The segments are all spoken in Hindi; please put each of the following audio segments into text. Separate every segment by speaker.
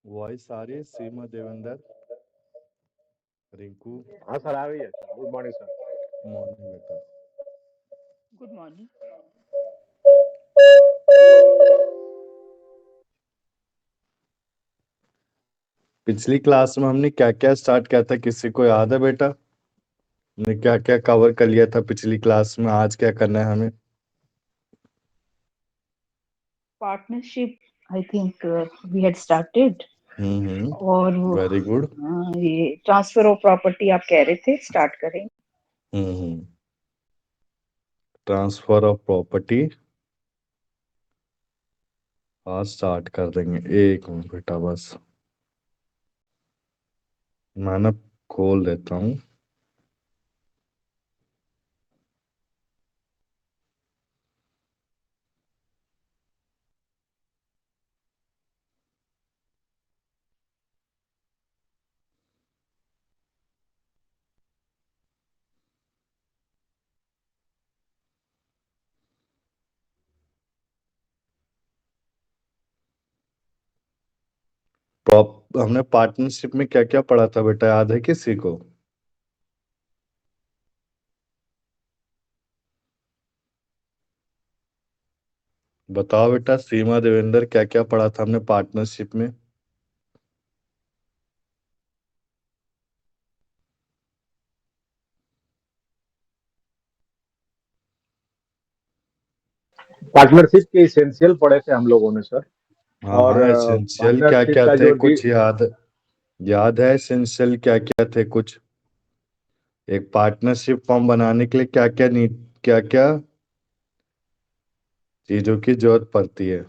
Speaker 1: वॉइस आ रही है सीमा देवेंद्र रिंकू।
Speaker 2: हाँ सर, आ रही है sir. Good morning sir.
Speaker 1: Morning बेटा।
Speaker 3: Good morning.
Speaker 1: पिछली क्लास में हमने क्या क्या स्टार्ट किया था, किसी को याद है बेटा? हमने क्या क्या कवर कर लिया था पिछली क्लास में? आज क्या करना है हमें?
Speaker 3: Partnership I think we had started. और
Speaker 1: वेरी गुड।
Speaker 3: ये ट्रांसफर ऑफ प्रॉपर्टी आप कह रहे थे स्टार्ट करें।
Speaker 1: ट्रांसफर ऑफ प्रॉपर्टी आज स्टार्ट कर देंगे। एक मिनट बेटा, बस मैं ना खोल देता हूँ। हमने पार्टनरशिप में क्या क्या पढ़ा था बेटा, याद है किसी को? बताओ बेटा, सीमा देवेंद्र, क्या क्या पढ़ा था हमने पार्टनरशिप में?
Speaker 2: पार्टनरशिप के इसेंशियल पढ़े थे हम लोगों ने सर।
Speaker 1: हाँ
Speaker 2: और
Speaker 1: हाँ, एसेंशियल क्या
Speaker 2: पार्टनरशिप
Speaker 1: क्या
Speaker 2: का
Speaker 1: थे,
Speaker 2: जो
Speaker 1: कुछ याद है एसेंशियल क्या क्या थे कुछ? एक पार्टनरशिप फॉर्म बनाने के लिए क्या क्या क्या क्या चीजों की जरूरत पड़ती है?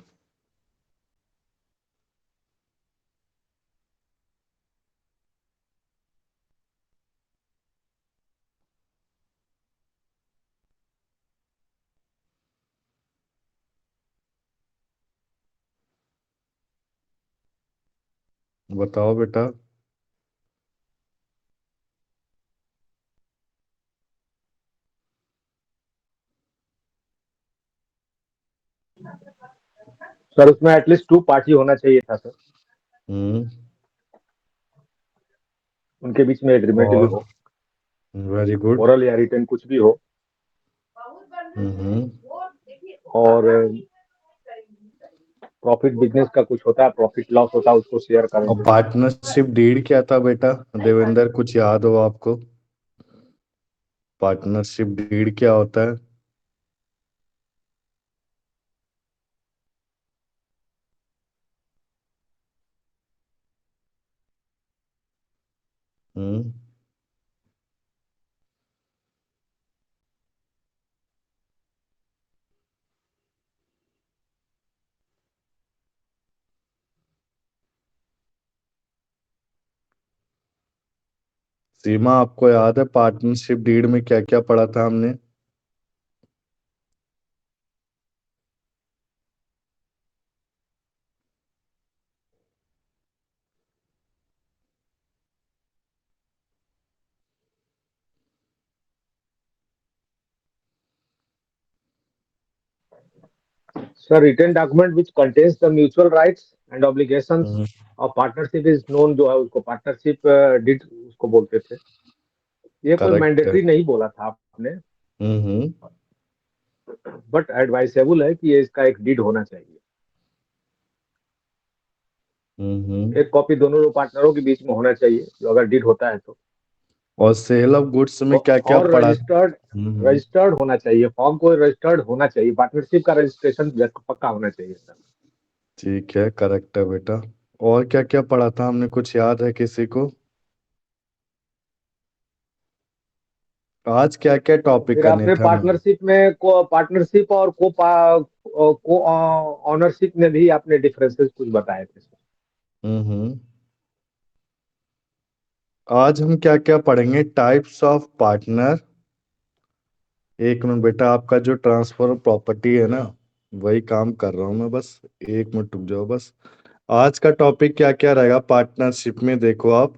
Speaker 1: बताओ बेटा।
Speaker 2: सर उसमें एटलीस्ट 2 पार्टी होना चाहिए था सर।
Speaker 1: हम्म।
Speaker 2: उनके बीच में एग्रीमेंट भी
Speaker 1: और
Speaker 2: हो,
Speaker 1: वेरी गुड।
Speaker 2: ओरल या रिटन कुछ भी हो।
Speaker 1: हम्म।
Speaker 2: और प्रॉफिट बिजनेस का कुछ होता है, प्रॉफिट लॉस होता है, उसको शेयर
Speaker 1: और
Speaker 2: करेंगे।
Speaker 1: पार्टनरशिप डीड क्या था बेटा देवेंद्र, कुछ याद हो आपको? पार्टनरशिप डीड क्या होता है? हम्म। सीमा, आपको याद है पार्टनरशिप डीड में क्या क्या पढ़ा था हमने?
Speaker 2: Sir written document which contains the mutual rights and obligations of partnership is known, जो है उसको पार्टनरशिप डीड उसको बोलते थे। ये कोई
Speaker 1: करेक्ट है।
Speaker 2: मैंडेटरी नहीं बोला था आपने,
Speaker 1: हम्म।
Speaker 2: बट एडवाइसेबल है कि ये इसका एक डीड होना चाहिए।
Speaker 1: हम्म।
Speaker 2: एक कॉपी दोनों पार्टनरों के बीच में होना चाहिए, जो अगर डीड होता है तो।
Speaker 1: और सेल ऑफ गुड्स में क्या क्या
Speaker 2: और
Speaker 1: पढ़ा?
Speaker 2: रजिस्टर्ड होना चाहिए, फॉर्म को रजिस्टर्ड होना चाहिए। पार्टनरशिप का रजिस्ट्रेशन पक्का होना चाहिए सर।
Speaker 1: ठीक है, करेक्ट है बेटा। और क्या क्या पढ़ा था हमने, कुछ याद है किसी को? आज क्या क्या टॉपिक
Speaker 2: फिर
Speaker 1: करने
Speaker 2: आपने
Speaker 1: थे हमें?
Speaker 2: पार्टनरशिप में को पार्टनरशिप और को ऑनरशिप में भी आपने डिफरेंसेस कुछ बताए थे सर।
Speaker 1: हम्म। आज हम क्या क्या पढ़ेंगे? Types of partner. एक मिनट बेटा, आपका जो ट्रांसफर प्रॉपर्टी है ना, वही काम कर रहा हूँ मैं, बस एक मिनट रुक जाओ बस। आज का टॉपिक क्या क्या रहेगा पार्टनरशिप में, देखो आप।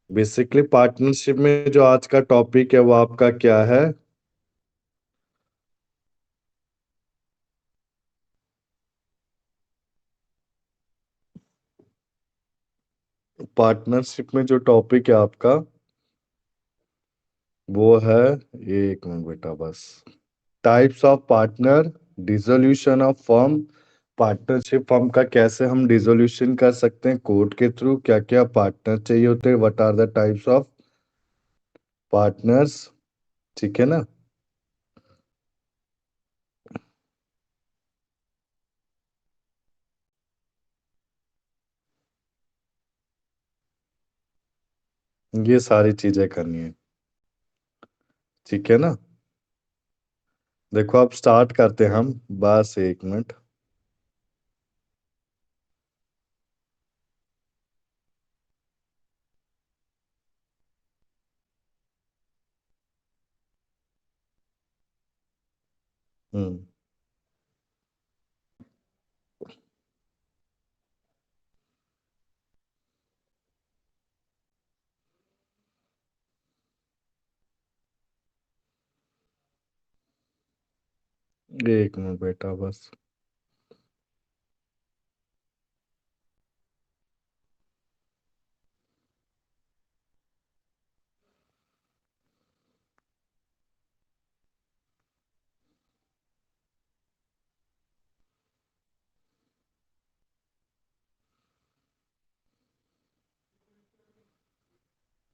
Speaker 1: बेसिकली पार्टनरशिप में जो आज का टॉपिक है वो आपका क्या है? पार्टनरशिप में जो टॉपिक है आपका वो है, एक मिनट बेटा बस, types of partner, dissolution of firm. Partnership firm का कैसे हम डिसोल्यूशन कर सकते हैं कोर्ट के थ्रू, क्या क्या पार्टनर चाहिए होते हैं, what are the types of partners. ठीक है ना। ये सारी चीजें करनी है। ठीक है ना। देखो अब स्टार्ट करते हैं हम, बस एक मिनट। हम्म। एक मिनट बेटा बस।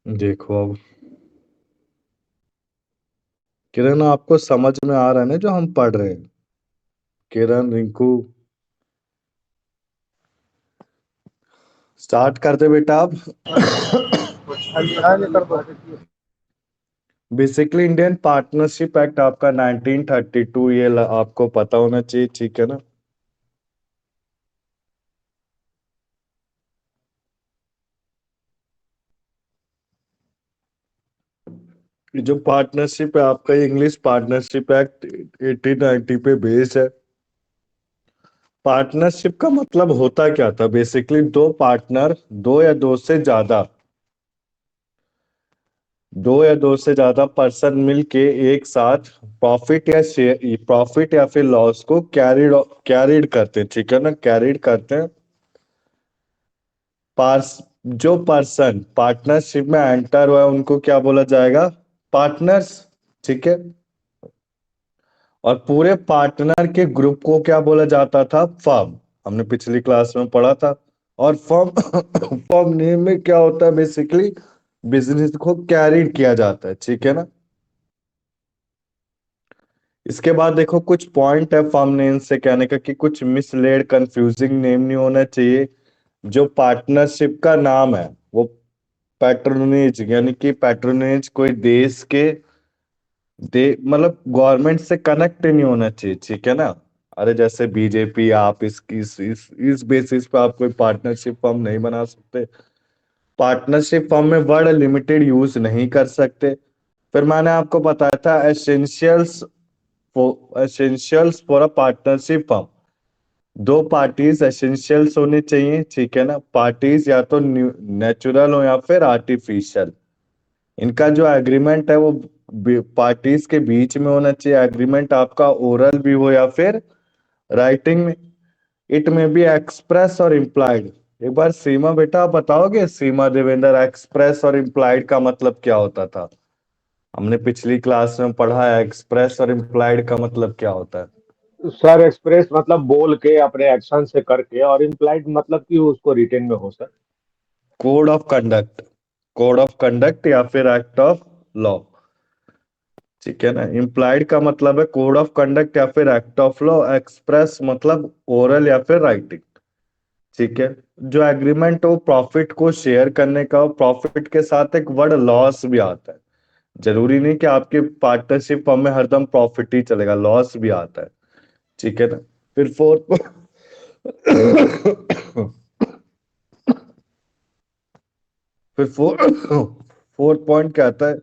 Speaker 1: देखो अब किरण, आपको समझ में आ रहा है ना जो हम पढ़ रहे हैं? किरण, रिंकू, स्टार्ट कर दे बेटा अब।
Speaker 2: हाँ नहीं कर दो।
Speaker 1: बेसिकली इंडियन पार्टनरशिप एक्ट आपका 1932, ये आपको पता होना चाहिए। ठीक है ना। ये जो पार्टनरशिप है आपका, इंग्लिश पार्टनरशिप एक्ट 1890 पे बेस्ड है। पार्टनरशिप का मतलब होता क्या था? बेसिकली दो पार्टनर, दो या दो से ज्यादा, दो या दो से ज्यादा पर्सन मिलके एक साथ प्रॉफिट या शेयर, प्रॉफिट या फिर लॉस को कैरिड करते हैं। ठीक है ना, कैरिड करते हैं। पार्स जो पर्सन पार्टनरशिप में एंटर हुआ है उनको क्या बोला जाएगा? पार्टनर्स। ठीक है। और पूरे पार्टनर के ग्रुप को क्या बोला जाता था? फर्म। हमने पिछली क्लास में पढ़ा था। और फर्म फर्म नेम में क्या होता है? बेसिकली बिजनेस को कैरिड किया जाता है। ठीक है ना। इसके बाद देखो कुछ पॉइंट है फर्म नेम से कहने का कि कुछ मिसलेड कंफ्यूजिंग नेम नहीं होना चाहिए। जो पार्टनरशिप का नाम है वो पैट्रोनेज, यानी कि पैट्रोनेज कोई देश के दे मतलब गवर्नमेंट से कनेक्ट नहीं होना चाहिए। ठीक है ना। अरे जैसे बीजेपी, आप इस बेसिस पे आप कोई पार्टनरशिप फर्म नहीं बना सकते। पार्टनरशिप फर्म में वर्ड लिमिटेड यूज नहीं कर सकते। फिर मैंने आपको बताया था essentials for a partnership firm. दो पार्टीज एसेंशियल्स होने चाहिए। ठीक है ना। पार्टीज या तो नेचुरल हो या फिर आर्टिफिशियल। इनका जो एग्रीमेंट है वो पार्टीज के बीच में होना चाहिए। एग्रीमेंट आपका ओरल भी हो या फिर राइटिंग में। इट में बी एक्सप्रेस और इम्प्लाइड। एक बार सीमा बेटा आप बताओगे, सीमा देवेंद्र, एक्सप्रेस और इम्प्लाइड का मतलब क्या होता था? हमने पिछली क्लास में पढ़ा है एक्सप्रेस और इम्प्लाइड का मतलब क्या होता है।
Speaker 2: सर एक्सप्रेस मतलब बोल के अपने एक्शन से करके, और इम्प्लाइड मतलब कि उसको रिटेन में हो sir.
Speaker 1: Code of conduct, code of conduct या फिर एक्ट ऑफ लॉ। ठीक है ना। इम्प्लाइड का मतलब है कोड ऑफ कंडक्ट या फिर एक्ट ऑफ लॉ। एक्सप्रेस मतलब ओरल या फिर राइटिंग। ठीक है। जो एग्रीमेंट हो प्रॉफिट को शेयर करने का, प्रॉफिट के साथ एक वर्ड लॉस भी आता है। जरूरी नहीं कि आपके पार्टनरशिप फर्म में हरदम प्रॉफिट ही चलेगा, लॉस भी आता है। ठीक है ना। फिर फोर्थ फिर फोर्थ पॉइंट क्या आता है?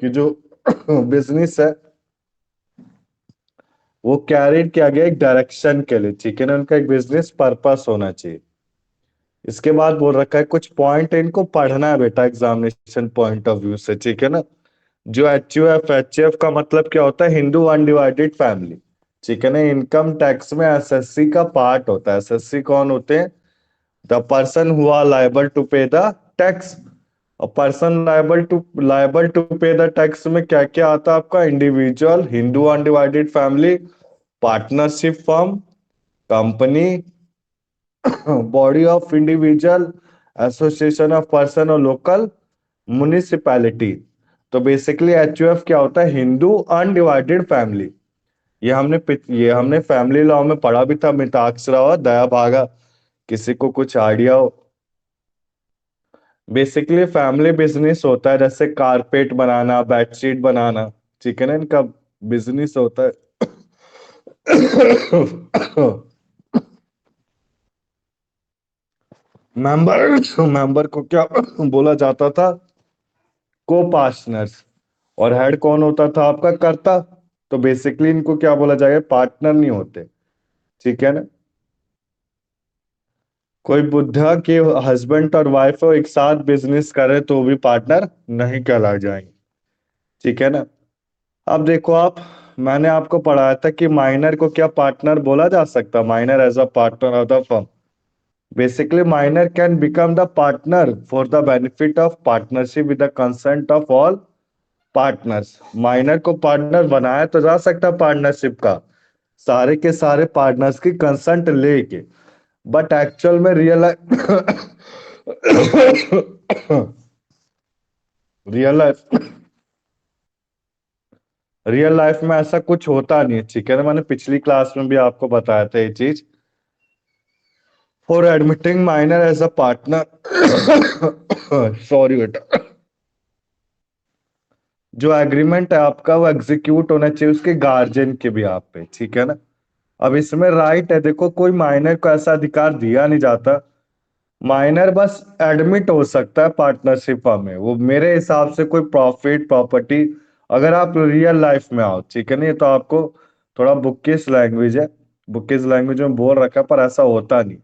Speaker 1: कि जो बिजनेस है वो कैरिड किया गया एक डायरेक्शन के लिए। ठीक है ना। उनका एक बिजनेस पर्पस होना चाहिए। इसके बाद बोल रखा है कुछ पॉइंट है, इनको पढ़ना है बेटा एग्जामिनेशन पॉइंट ऑफ व्यू से। ठीक है ना। जो एच यू एफ का मतलब क्या होता है? Hindu undivided family. ठीक है ना। इनकम टैक्स में एसएससी का पार्ट होता है। एसएससी कौन होते हैं? The person who are liable to pay the tax. और person liable to pay the tax में क्या क्या आता है आपका? Individual, Hindu undivided family, partnership firm, company, body of individual, association of person और लोकल म्युनिसिपैलिटी। तो बेसिकली एचयूएफ क्या होता है? Hindu undivided family. ये हमने फैमिली लॉ में पढ़ा भी था, मिताक्षरा और दया भागा। किसी को कुछ आइडिया हो? बेसिकली फैमिली बिजनेस होता है, जैसे कारपेट बनाना, बेडशीट बनाना, ठीक है ना, इनका बिजनेस होता है। मेंबर मेंबर को क्या बोला जाता था? को पार्टनर्स। और हेड कौन होता था आपका? कर्ता। तो बेसिकली इनको क्या बोला जाएगा? पार्टनर नहीं होते, ठीक है ना। कोई बुद्धा के हस्बैंड और वाइफ एक साथ बिजनेस करे तो भी पार्टनर नहीं कहला जाएंगे, ठीक है ना। अब देखो आप, मैंने आपको पढ़ाया था कि माइनर को क्या पार्टनर बोला जा सकता? Minor as a partner of the firm. Basically minor can become the partner for the benefit of partnership with the consent of all partners. Minor को पार्टनर बनाया तो जा सकता पार्टनरशिप का, सारे के सारे पार्टनर्स की कंसेंट लेके। बट एक्चुअल में रियल लाइफ रियल लाइफ में ऐसा कुछ होता नहीं है, ठीक है ना। मैंने पिछली क्लास में भी आपको बताया था ये चीज। For admitting minor as a partner sorry बेटा, जो एग्रीमेंट है आपका वो एग्जीक्यूट होना चाहिए उसके गार्जियन के भी आप पे, ठीक है ना। अब इसमें राइट है, देखो कोई माइनर को ऐसा अधिकार दिया नहीं जाता। माइनर बस एडमिट हो सकता है पार्टनरशिप में, वो मेरे हिसाब से कोई प्रॉफिट प्रॉपर्टी, अगर आप रियल लाइफ में आओ, ठीक है ना। ये तो आपको थोड़ा बुकिश लैंग्वेज है, बुकिश लैंग्वेज में बोल रखा है, पर ऐसा होता नहीं,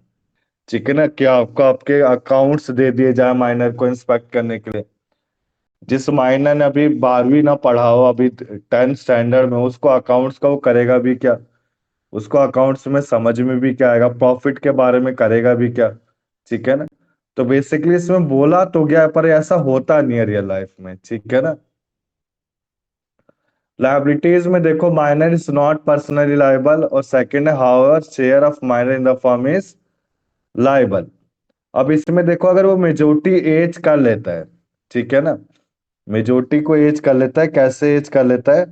Speaker 1: ठीक है ना। क्या आपको आपके अकाउंट्स दे दिए जाए माइनर को इंस्पेक्ट करने के लिए? जिस माइनर ने अभी 12वीं ना पढ़ा हो, अभी 10th स्टैंडर्ड में, उसको अकाउंट्स का वो करेगा भी क्या? उसको अकाउंट्स में समझ में भी क्या आएगा? प्रॉफिट के बारे में करेगा भी क्या? ठीक है ना। तो बेसिकली इसमें बोला तो गया है, पर ऐसा होता नहीं है रियल लाइफ में, ठीक है ना। लायबिलिटीज में देखो, minor is not personally liable, और सेकंड है however share of minor in the firm is liable. अब इसमें देखो, अगर वो मेजोरिटी एज कर लेता है, ठीक है ना, मेजोरिटी को एज कर लेता है, कैसे एज कर लेता है?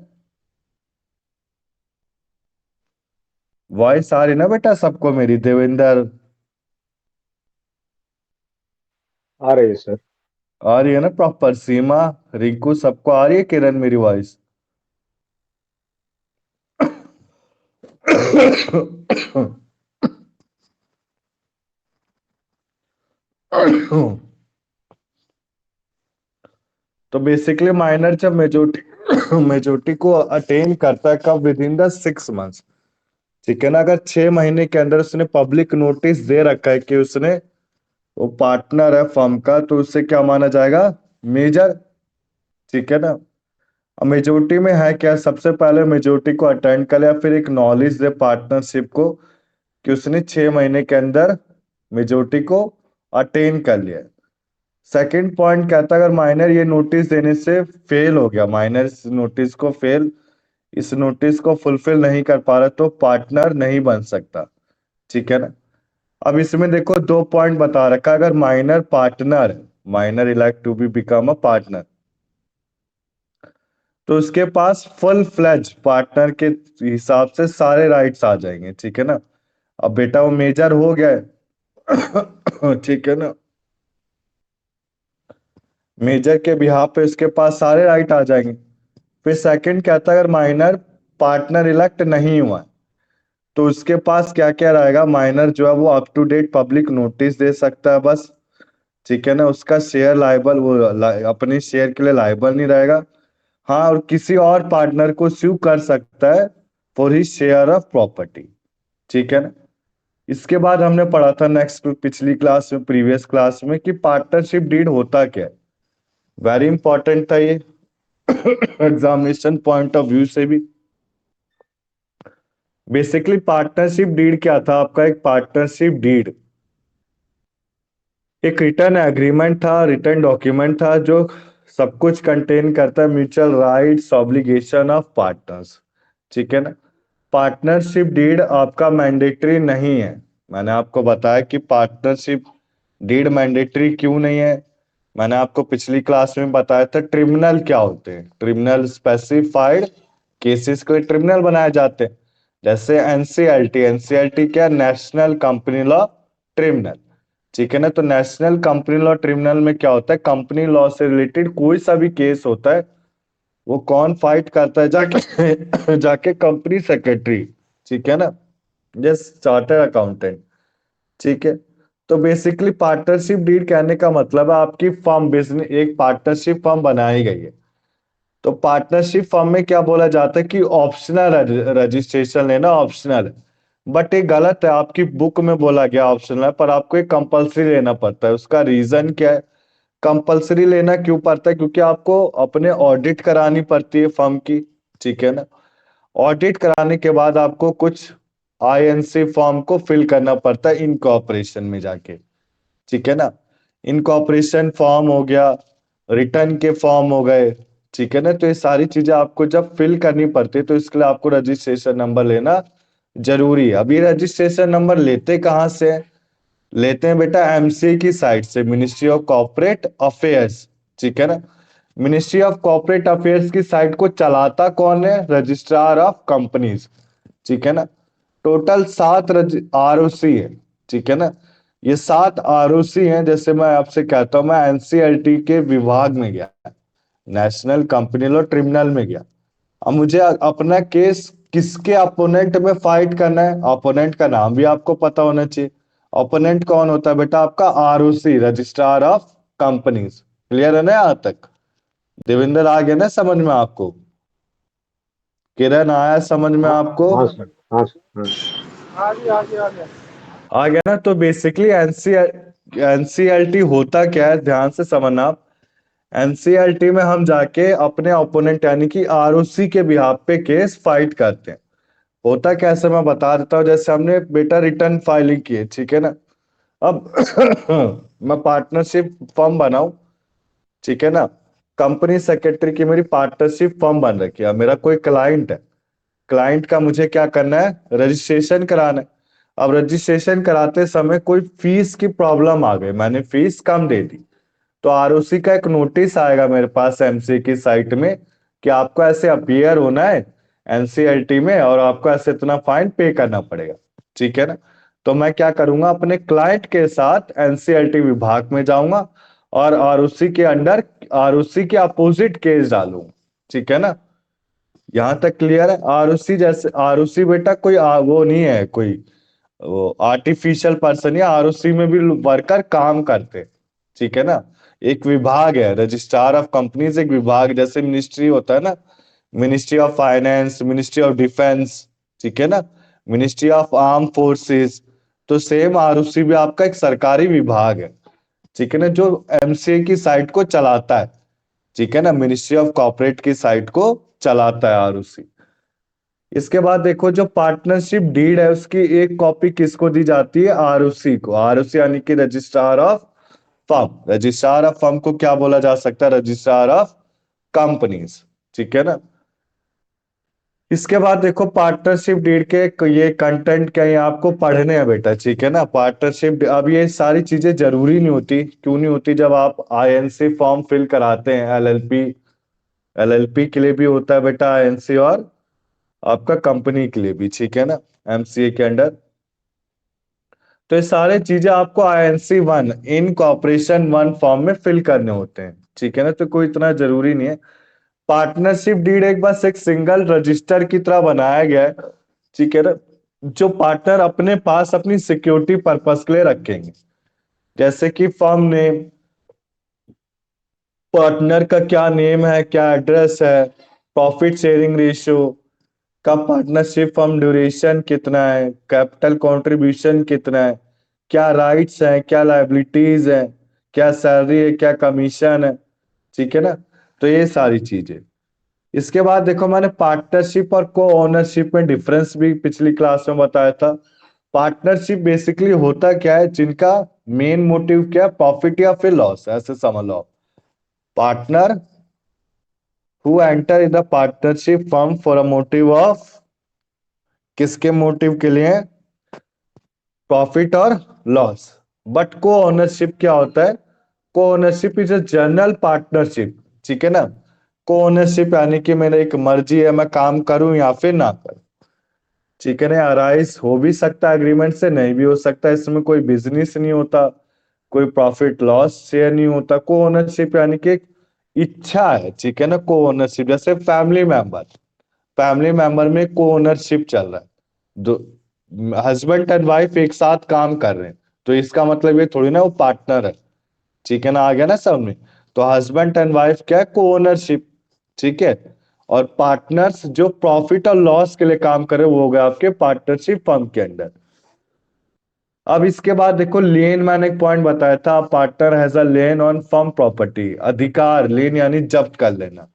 Speaker 1: वॉइस आ रही ना बेटा सबको मेरी? देवेंद्र
Speaker 2: आ रही है सर।
Speaker 1: आ रही है ना प्रॉपर? सीमा, रिंकू, सबको आ रही है? किरण मेरी वॉइस? तो बेसिकली माइनर जब मेजोरिटी मेजोरिटी को अटेन करता है, कब? विद इन द 6 मंथ्स, ठीक है ना। अगर 6 महीने के अंदर उसने पब्लिक नोटिस दे रखा है कि उसने वो पार्टनर है फर्म का, तो उससे क्या माना जाएगा? मेजर, ठीक है ना। अब मेजोरिटी में है क्या? सबसे पहले मेजोरिटी को अटेंड कर, या फिर एक नॉलेज दे पार्टनरशिप को कि उसने 6 महीने के अंदर मेजोरिटी को अटेन कर लिया। सेकंड पॉइंट कहता है, अगर माइनर ये नोटिस देने से फेल हो गया, माइनर इस नोटिस को फेल, इस नोटिस को फुलफिल नहीं कर पा रहा, तो पार्टनर नहीं बन सकता, ठीक है ना। अब इसमें देखो 2 पॉइंट बता रखा है, अगर minor partner, minor elect to be become a partner, तो उसके पास फुल फ्लेज पार्टनर के हिसाब से सारे राइट्स आ जाएंगे, ठीक है ना। अब बेटा वो मेजर हो गया है ठीक है ना, मेजर के बिहाफ पे उसके पास सारे राइट आ जाएंगे। फिर सेकंड कहता है, अगर माइनर पार्टनर इलेक्ट नहीं हुआ है, तो उसके पास क्या क्या रहेगा? माइनर जो है वो up to date public notice दे सकता है बस, ठीक है ना। उसका शेयर लायबल, वो अपने शेयर के लिए लायबल नहीं रहेगा। हाँ, और किसी और पार्टनर को स्यू कर सकता है for his share of property, ठीक है ना। इसके बाद हमने पढ़ा था नेक्स्ट पिछली क्लास में, प्रीवियस क्लास में, कि पार्टनरशिप डीड होता क्या है। वेरी इंपॉर्टेंट था ये एग्जामिनेशन पॉइंट ऑफ व्यू से भी। बेसिकली पार्टनरशिप डीड क्या था आपका? एक पार्टनरशिप डीड एक रिटर्न एग्रीमेंट था, रिटर्न डॉक्यूमेंट था जो सब कुछ कंटेन करता है, mutual rights obligation of partners. ठीक है ना? पार्टनरशिप डीड आपका मैंडेटरी नहीं है। मैंने आपको बताया कि पार्टनरशिप डीड मैंडेटरी क्यों नहीं है। मैंने आपको पिछली क्लास में बताया था ट्रिब्यूनल क्या होते हैं। ट्रिब्यूनल स्पेसिफाइड केसेस के लिए ट्रिब्यूनल बनाए जाते हैं, जैसे एनसीएलटी। एनसीएलटी क्या? National company law tribunal. ठीक है ना? तो नेशनल कंपनी लॉ ट्रिब्यूनल में क्या होता है? कंपनी लॉ से रिलेटेड कोई सा भी केस होता है, वो कौन फाइट करता है? जाके जाके कंपनी सेक्रेटरी। ठीक है ना? Just charter accountant. ठीक है। तो बेसिकली पार्टनरशिप डीड कहने का मतलब है आपकी फर्म बिजनेस, एक पार्टनरशिप फर्म बनाई गई है। तो पार्टनरशिप फर्म में क्या बोला जाता है कि ऑप्शनल रजिस्ट्रेशन लेना ऑप्शनल है। बट ये गलत है, आपकी बुक में बोला गया ऑप्शनल है, पर आपको एक कंपलसरी लेना पड़ता है। उसका रीजन क्या है? कंपलसरी लेना क्यों पड़ता है? क्योंकि आपको अपने ऑडिट करानी पड़ती है फर्म की। ठीक है ना? ऑडिट कराने के बाद आपको कुछ आईएनसी फॉर्म को फिल करना पड़ता है इनकॉर्पोरेशन में जाके। ठीक है ना? इनकॉर्पोरेशन फॉर्म हो गया, रिटर्न के फॉर्म हो गए। ठीक है ना? तो ये सारी चीजें आपको जब फिल करनी पड़ती है तो इसके लिए आपको रजिस्ट्रेशन नंबर लेना जरूरी है। अब ये रजिस्ट्रेशन नंबर लेते कहाँ से हैं? लेते हैं बेटा एमसी की साइट से, मिनिस्ट्री ऑफ कॉर्पोरेट अफेयर्स। ठीक है ना? मिनिस्ट्री ऑफ कॉर्पोरेट अफेयर्स की साइट को चलाता कौन है? Registrar of companies. ठीक है ना? टोटल 7 आरओसी है। ठीक है ना? ये 7 आरओसी हैं। जैसे मैं आपसे कहता हूं, मैं एनसीएलटी के विभाग में गया, नेशनल कंपनी लॉ ट्रिब्यूनल में गया। अब मुझे अपना केस किसके अपोनेंट में फाइट करना है? अपोनेंट का नाम भी आपको पता होना चाहिए। ओपोनेंट कौन होता है बेटा? आपका ROC, registrar of companies. Clear है ना यहां तक? देवेंद्र आ गया ना समझ में आपको? किरण आया समझ में
Speaker 2: हाँ
Speaker 1: आपको?
Speaker 2: हाँ सर, हाँ सर, हाँ।
Speaker 1: आ गया ना? तो बेसिकली एनसीएलटी होता क्या है, ध्यान से समझना आप। एनसीएलटी में हम जाके अपने ओपोनेंट यानी कि आरओसी के बिहाफ पे केस फाइट करते हैं। होता कैसे मैं बता देता हूँ। जैसे हमने बेटा रिटर्न फाइलिंग की है, ठीक है ना? अब मैं पार्टनरशिप फर्म बनाऊं, ठीक है ना? कंपनी सेक्रेटरी की मेरी पार्टनरशिप फर्म बन रखी है। अब मेरा कोई क्लाइंट है, क्लाइंट का मुझे क्या करना है? रजिस्ट्रेशन कराना है। अब रजिस्ट्रेशन कराते समय कोई फीस की प्रॉब्लम आ गई, मैंने फीस कम दे दी, तो आरओसी का एक नोटिस आएगा मेरे पास एमसी की साइट में कि आपको ऐसे अपीयर होना है एनसीएलटी में और आपको ऐसे इतना फाइन पे करना पड़ेगा। ठीक है ना? तो मैं क्या करूंगा, अपने क्लाइंट के साथ एनसीएलटी विभाग में जाऊंगा और आरओसी के अंडर, आरओसी के अपोजिट केस डालूंगा। ठीक है ना? यहां तक क्लियर है? आरओसी जैसे, आरओसी बेटा कोई वो नहीं है कोई वो आर्टिफिशियल पर्सन, या आरओसी में भी वर्कर काम करते हैं। ठीक है ना? एक विभाग है, रजिस्ट्रार ऑफ कंपनीज एक विभाग, जैसे मिनिस्ट्री होता है ना, ministry of finance, ministry of defence. ठीक है ना? Ministry of arm forces. तो सेम आरओसी भी आपका एक सरकारी विभाग है। ठीक है ना? जो एमसीए की साइट को चलाता है। ठीक है ना? मिनिस्ट्री ऑफ कॉर्पोरेट की साइट को चलाता है आरओसी। इसके बाद देखो, जो पार्टनरशिप डीड है उसकी एक कॉपी किसको दी जाती है? आरओसी को। आरओसी यानी कि registrar of firm. Registrar of firm को क्या बोला जा सकता है? Registrar of companies. ठीक है ना? इसके बाद देखो पार्टनरशिप डीड के ये कंटेंट क्या है, आपको पढ़ने हैं बेटा। ठीक है ना? पार्टनरशिप, अब ये सारी चीजें जरूरी नहीं होती। क्यों नहीं होती? जब आप आईएनसी फॉर्म फिल कराते हैं, एलएलपी, एलएलपी के लिए भी होता है बेटा आईएनसी, और आपका कंपनी के लिए भी। ठीक है ना? एमसीए के अंडर। तो ये सारे चीजें आपको आईएनसी वन, इन कॉर्पोरेशन वन फॉर्म में फिल करने होते हैं। ठीक है ना? तो कोई इतना जरूरी नहीं है। पार्टनरशिप डीड एक बस एक सिंगल रजिस्टर की तरह बनाया गया है। ठीक है ना? जो पार्टनर अपने पास अपनी सिक्योरिटी पर्पस के लिए रखेंगे, जैसे कि फर्म नेम, पार्टनर का क्या नेम है, क्या एड्रेस है, प्रॉफिट शेयरिंग रेशियो, का पार्टनरशिप फर्म ड्यूरेशन कितना है, कैपिटल कंट्रीब्यूशन कितना है, क्या राइट्स हैं, क्या लायबिलिटीज हैं, क्या सैलरी है, क्या कमीशन है। ठीक है ना? तो ये सारी चीजें। इसके बाद देखो मैंने पार्टनरशिप और को ओनरशिप में डिफरेंस भी पिछली क्लास में बताया था। पार्टनरशिप बेसिकली होता क्या है, जिनका मेन मोटिव क्या है, प्रॉफिट या फिर लॉस, ऐसे समझ लो। Partner who enter in the partnership firm for a motive of, किसके मोटिव के लिए, प्रॉफिट और लॉस। बट को ओनरशिप क्या होता है, को ownership is a general partnership, ठीक है ना। को ओनरशिप यानी कि मेरी एक मर्जी है, मैं काम करूं या फिर ना करूं, ठीक है ना। अराइज हो भी सकता है एग्रीमेंट से, नहीं भी हो सकता, इसमें कोई बिजनेस नहीं होता, कोई प्रॉफिट लॉस शेयर नहीं होता। को ओनरशिप यानी कि एक इच्छा है, ठीक है ना। को ओनरशिप जैसे फैमिली मेंबर में को ओनरशिप चल रहा है, दो हस्बैंड एंड वाइफ एक साथ काम कर रहे हैं, तो इसका मतलब ये थोड़ी ना वो पार्टनर है, ठीक है ना। आ गया ना समझ में। तो हस्बैंड एंड वाइफ क्या है, को ओनरशिप, ठीक है। और पार्टनर्स जो प्रॉफिट और लॉस के लिए काम करे वो हो गए आपके पार्टनरशिप फर्म के अंदर। अब इसके बाद देखो लेन, मैंने एक पॉइंट बताया था, partner has a lane on firm property, अधिकार, लेन यानी जब्त कर लेना,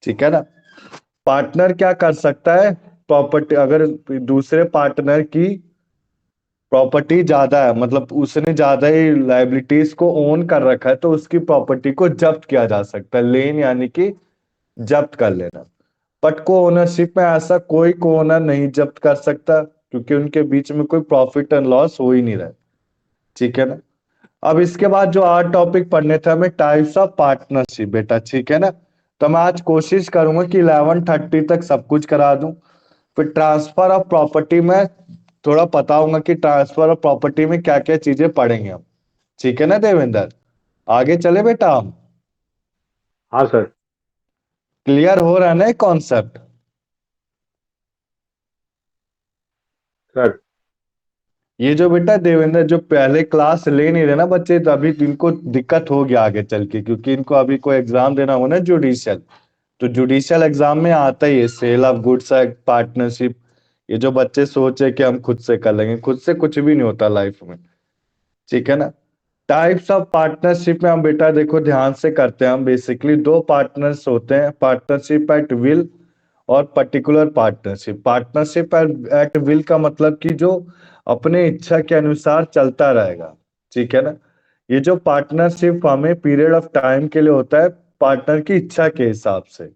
Speaker 1: ठीक है ना। पार्टनर क्या कर सकता है, प्रॉपर्टी अगर दूसरे पार्टनर की प्रॉपर्टी ज्यादा है, मतलब उसने ज्यादा ही लाइबिलिटीज को ओन कर रखा है, तो उसकी प्रॉपर्टी को जब्त किया जा सकता है, लेन यानी कि जब्त कर लेना। बट को ओनरशिप में ऐसा कोई को ओनर नहीं जब्त कर सकता, क्योंकि उनके बीच में कोई प्रॉफिट एंड लॉस हो ही नहीं रहा है, ठीक है ना। अब इसके बाद जो आज टॉपिक पढ़ने थे हमें, टाइप्स ऑफ पार्टनरशिप बेटा, ठीक है ना। तो मैं आज कोशिश करूंगा कि 11:30 तक सब कुछ करा दूं। फिर ट्रांसफर ऑफ प्रॉपर्टी में थोड़ा बताऊंगा कि ट्रांसफर ऑफ प्रॉपर्टी में क्या क्या चीजें पढ़ेंगे हम, ठीक है ना देवेंद्र। आगे चले बेटा हम।
Speaker 2: हाँ सर।
Speaker 1: क्लियर हो रहा है ना कॉन्सेप्ट।
Speaker 2: सर।
Speaker 1: ये जो बेटा देवेंद्र जो पहले क्लास ले नहीं रहे ना बच्चे, तो अभी इनको दिक्कत होगी आगे चल के, क्योंकि इनको अभी कोई एग्जाम देना हो ना जुडिशियल, तो जुडिशियल एग्जाम में आता ही है sale of goods act, partnership. ये जो बच्चे सोचे कि हम खुद से कर लेंगे, खुद से कुछ भी नहीं होता लाइफ में, ठीक है ना। टाइप्स ऑफ पार्टनरशिप में हम बेटा देखो ध्यान से करते हैं, हम बेसिकली दो पार्टनर्स होते हैं, पार्टनरशिप एट विल और particular partnership. Partnership at will का मतलब कि जो अपने इच्छा के अनुसार चलता रहेगा, ठीक है ना। ये जो पार्टनरशिप हमें पीरियड ऑफ टाइम के लिए होता है, पार्टनर की इच्छा के हिसाब से,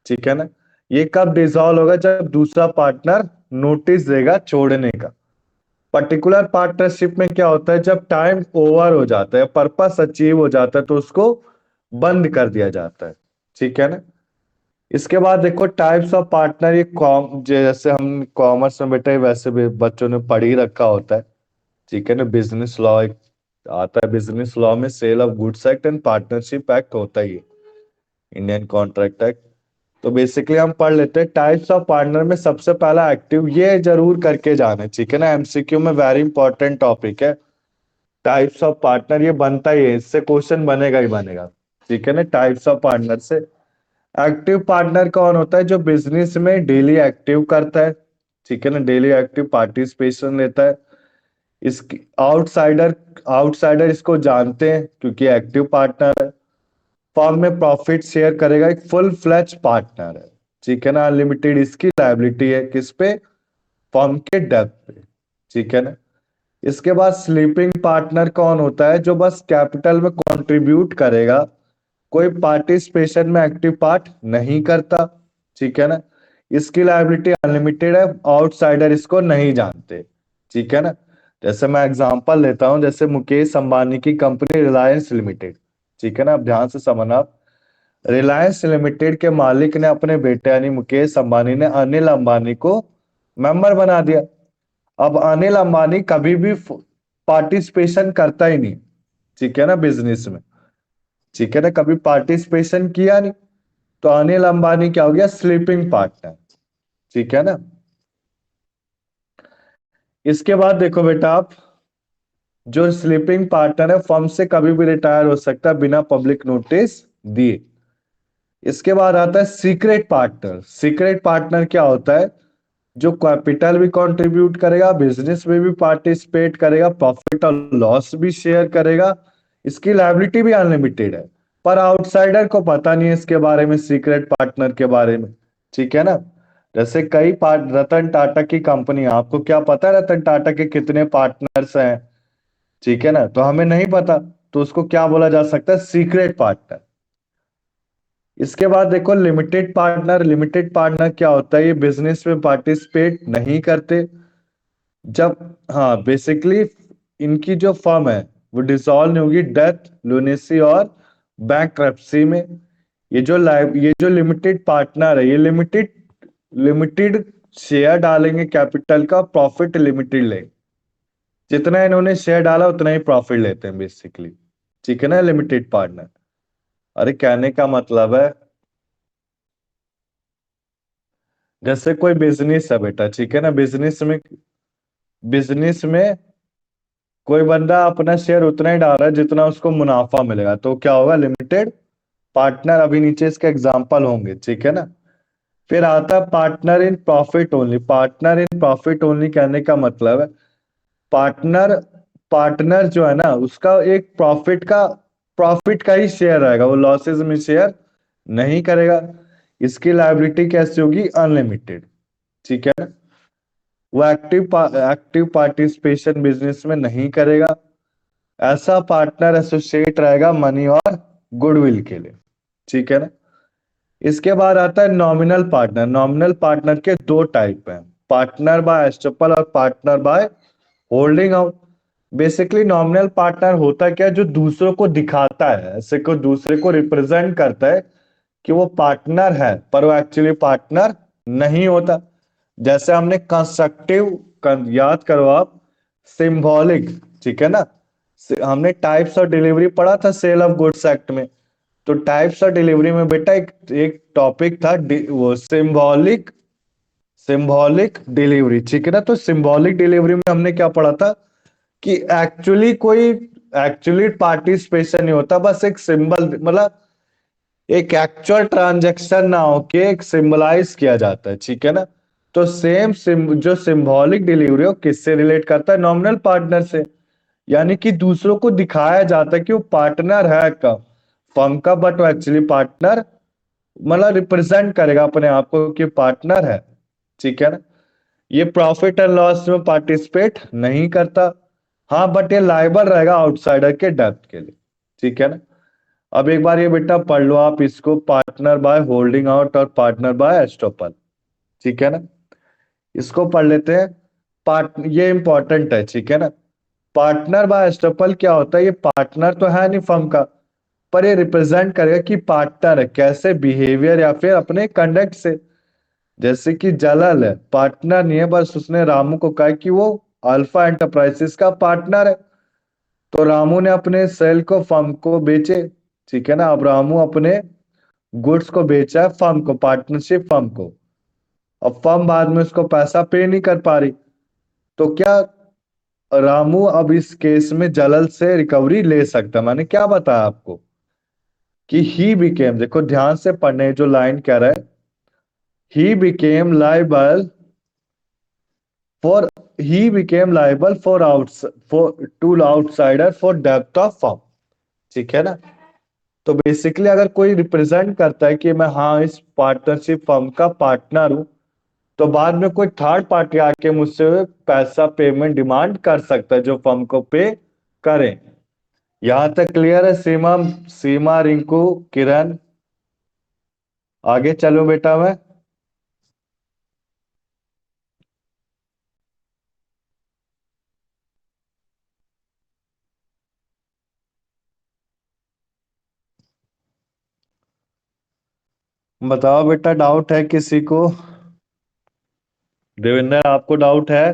Speaker 1: ठीक है ना। ये कब डिसॉल्व होगा, जब दूसरा पार्टनर नोटिस देगा छोड़ने का। पर्टिकुलर पार्टनरशिप में क्या होता है, जब टाइम ओवर हो जाता है, पर्पस अचीव हो जाता है, तो उसको बंद कर दिया जाता है, ठीक है ना। इसके बाद देखो टाइप्स ऑफ पार्टनर, ये कॉम जैसे हम कॉमर्स में बेटा वैसे भी बच्चों ने पढ़ ही रखा होता है, ठीक है ना। बिजनेस लॉ एक आता है, बिजनेस लॉ में sale of goods act and partnership act होता ही है, इंडियन कॉन्ट्रैक्ट एक्ट। तो बेसिकली हम पढ़ लेते हैं टाइप्स ऑफ पार्टनर में सबसे पहला एक्टिव, ये जरूर करके जाना है, ठीक है ना। एमसीक्यू में वेरी इंपॉर्टेंट टॉपिक है टाइप्स ऑफ पार्टनर, ये बनता ही है, इससे क्वेश्चन बनेगा ही बनेगा, ठीक है ना। टाइप्स ऑफ पार्टनर से एक्टिव पार्टनर कौन होता है, जो बिजनेस में डेली एक्टिव करता है, ठीक है ना, डेली एक्टिव पार्टिसिपेशन लेता है। इसकी आउटसाइडर, आउटसाइडर इसको जानते हैं क्योंकि एक्टिव पार्टनर है। फर्म में प्रॉफिट शेयर करेगा, एक फुल फ्लैच पार्टनर है, ठीक है ना। अनलिमिटेड इसकी लायबिलिटी है, किस पे, फर्म के डेप्थ पे, ठीक है ना। इसके बाद स्लीपिंग पार्टनर कौन होता है, जो बस कैपिटल में कंट्रीब्यूट करेगा, कोई पार्टिसिपेशन में एक्टिव पार्ट नहीं करता, ठीक है ना। इसकी लायबिलिटी अनलिमिटेड है, आउटसाइडर इसको नहीं जानते, ठीक है ना। जैसे मैं एग्जांपल लेता हूं, जैसे मुकेश अंबानी की कंपनी रिलायंस लिमिटेड, ठीक है ना। अब ध्यान से समझना आप, रिलायंस लिमिटेड के मालिक ने अपने बेटे यानी मुकेश अंबानी ने अनिल अंबानी को मेंबर बना दिया। अब अनिल अंबानी कभी भी पार्टिसिपेशन करता ही नहीं, ठीक है ना, बिजनेस में, ठीक है ना, कभी पार्टिसिपेशन किया नहीं, तो अनिल अंबानी क्या हो गया, स्लीपिंग पार्टनर, ठीक है ना। इसके बाद देखो बेटा आप, जो स्लीपिंग पार्टनर है फर्म से कभी भी रिटायर हो सकता है बिना पब्लिक नोटिस दिए। इसके बाद आता है सीक्रेट पार्टनर। सीक्रेट पार्टनर क्या होता है, जो कैपिटल भी कंट्रीब्यूट करेगा, बिजनेस में भी पार्टिसिपेट करेगा, प्रॉफिट और लॉस भी शेयर करेगा, इसकी लायबिलिटी भी अनलिमिटेड है। पर आउटसाइडर को पता नहीं है इसके बारे में, सीक्रेट पार्टनर के बारे में। ठीक है ना। जैसे कई पार्ट रतन टाटा की कंपनी, आपको क्या पता है रतन टाटा के कितने पार्टनर्स हैं? ठीक है ना, तो हमें नहीं पता। तो उसको क्या बोला जा सकता है? Secret partner. इसके बाद देखो लिमिटेड पार्टनर। लिमिटेड पार्टनर क्या होता है? ये बिजनेस में पार्टिसिपेट नहीं करते। जब, हाँ, बेसिकली इनकी जो फर्म है वो डिसॉल्व नहीं होगी डेथ, लुनेसी और बैंकरप्सी में। ये जो लिमिटेड पार्टनर है, ये लिमिटेड लिमिटेड शेयर डालेंगे कैपिटल का, प्रॉफिट लिमिटेड लेंगे। जितना इन्होंने शेयर डाला उतना ही प्रॉफिट लेते हैं बेसिकली। ठीक है ना, लिमिटेड पार्टनर। अरे कहने का मतलब है, जैसे कोई बिजनेस है बेटा, ठीक है ना, बिजनेस में कोई बंदा अपना शेयर उतना ही डाल रहा है जितना उसको मुनाफा मिलेगा, तो क्या होगा? Limited partner. अभी नीचे इसके एग्जांपल होंगे। ठीक है ना। फिर आता है partner in profit only. Partner in profit only कहने का मतलब है, पार्टनर पार्टनर जो है ना, उसका एक प्रॉफिट का ही शेयर रहेगा, वो लॉसेस में शेयर नहीं करेगा। इसकी लायबिलिटी कैसी होगी? अनलिमिटेड। ठीक है ना। वो एक्टिव पार्टिसिपेशन बिजनेस में नहीं करेगा। ऐसा पार्टनर एसोसिएट रहेगा मनी और गुडविल के लिए। ठीक है ना। इसके बाद आता है नॉमिनल पार्टनर। नॉमिनल पार्टनर के दो टाइप हैं, पार्टनर बाय एस्टेपल और partner by holding out. Basically nominal partner होता क्या है? जो दूसरों को दिखाता है, ऐसे को दूसरे को रिप्रेजेंट करता है कि वो पार्टनर है, पर वो एक्चुअली पार्टनर नहीं होता। जैसे हमने याद करो आप, सिंबॉलिक। ठीक है ना। हमने टाइप्स ऑफ डिलीवरी पढ़ा था सेल ऑफ गुड्स एक्ट में। तो टाइप्स ऑफ डिलीवरी में बेटा एक टॉपिक था, वो सिंबॉलिक डिलीवरी। ठीक है ना। तो सिंबॉलिक डिलीवरी में हमने क्या पढ़ा था कि एक्चुअली पार्टिसिपेशन नहीं होता, बस एक सिंबल, मतलब एक एक्चुअल ट्रांजैक्शन ना होके एक सिंबलाइज किया जाता है। ठीक है ना। तो जो सिंबॉलिक डिलीवरी हो किससे रिलेट करता है? नॉमिनल पार्टनर से। यानी कि दूसरों को दिखाया जाता है कि वो पार्टनर है का फर्म का, बट वो एक्चुअली पार्टनर, मतलब रिप्रेजेंट करेगा अपने आप को कि पार्टनर है। ठीक है ना। ये प्रॉफिट एंड लॉस में पार्टिसिपेट नहीं करता। हाँ, बट ये लायबल रहेगा आउटसाइडर के डेब्ट के लिए। ठीक है ना। अब एक बार ये बेटा पढ़ लो आप इसको, पार्टनर बाय होल्डिंग आउट और पार्टनर बाय एस्टॉपल। ठीक है ना। इसको पढ़ लेते हैं। ये इंपॉर्टेंट है। ठीक है ना। पार्टनर बाय एस्टॉपल क्या होता है? ये पार्टनर तो है नहीं फर्म का, पर ये रिप्रेजेंट करेगा कि पार्टनर है, कैसे बिहेवियर या फिर अपने कंडक्ट से। जैसे कि जलाल है, पार्टनर नहीं है, बस उसने रामू को कहा कि वो अल्फा एंटरप्राइजेस का पार्टनर है। तो रामू ने अपने सेल को फर्म को बेचे। ठीक है ना। अब रामू अपने गुड्स को बेचा है फर्म को, पार्टनरशिप फर्म को। अब फर्म बाद में उसको पैसा पे नहीं कर पा रही, तो क्या रामू अब इस केस में जलल से रिकवरी ले सकता है? मैंने क्या बताया आपको कि ही बिकेम, देखो ध्यान से पढ़ने, जो लाइन कह रहा है, he became liable for he became liable for to outsider for डेब्ट ऑफ फर्म। ठीक है ना। तो बेसिकली अगर कोई रिप्रेजेंट करता है कि मैं, हाँ, इस पार्टनरशिप फर्म का पार्टनर हूं, तो बाद में कोई थर्ड पार्टी आके मुझसे पैसा पेमेंट डिमांड कर सकता है जो फर्म को पे करें। यहां तक क्लियर है? सीमा सीमा, रिंकू, किरण, आगे चलो बेटा मैं। बताओ बेटा, डाउट है किसी को? देवेंद्र, आपको डाउट है?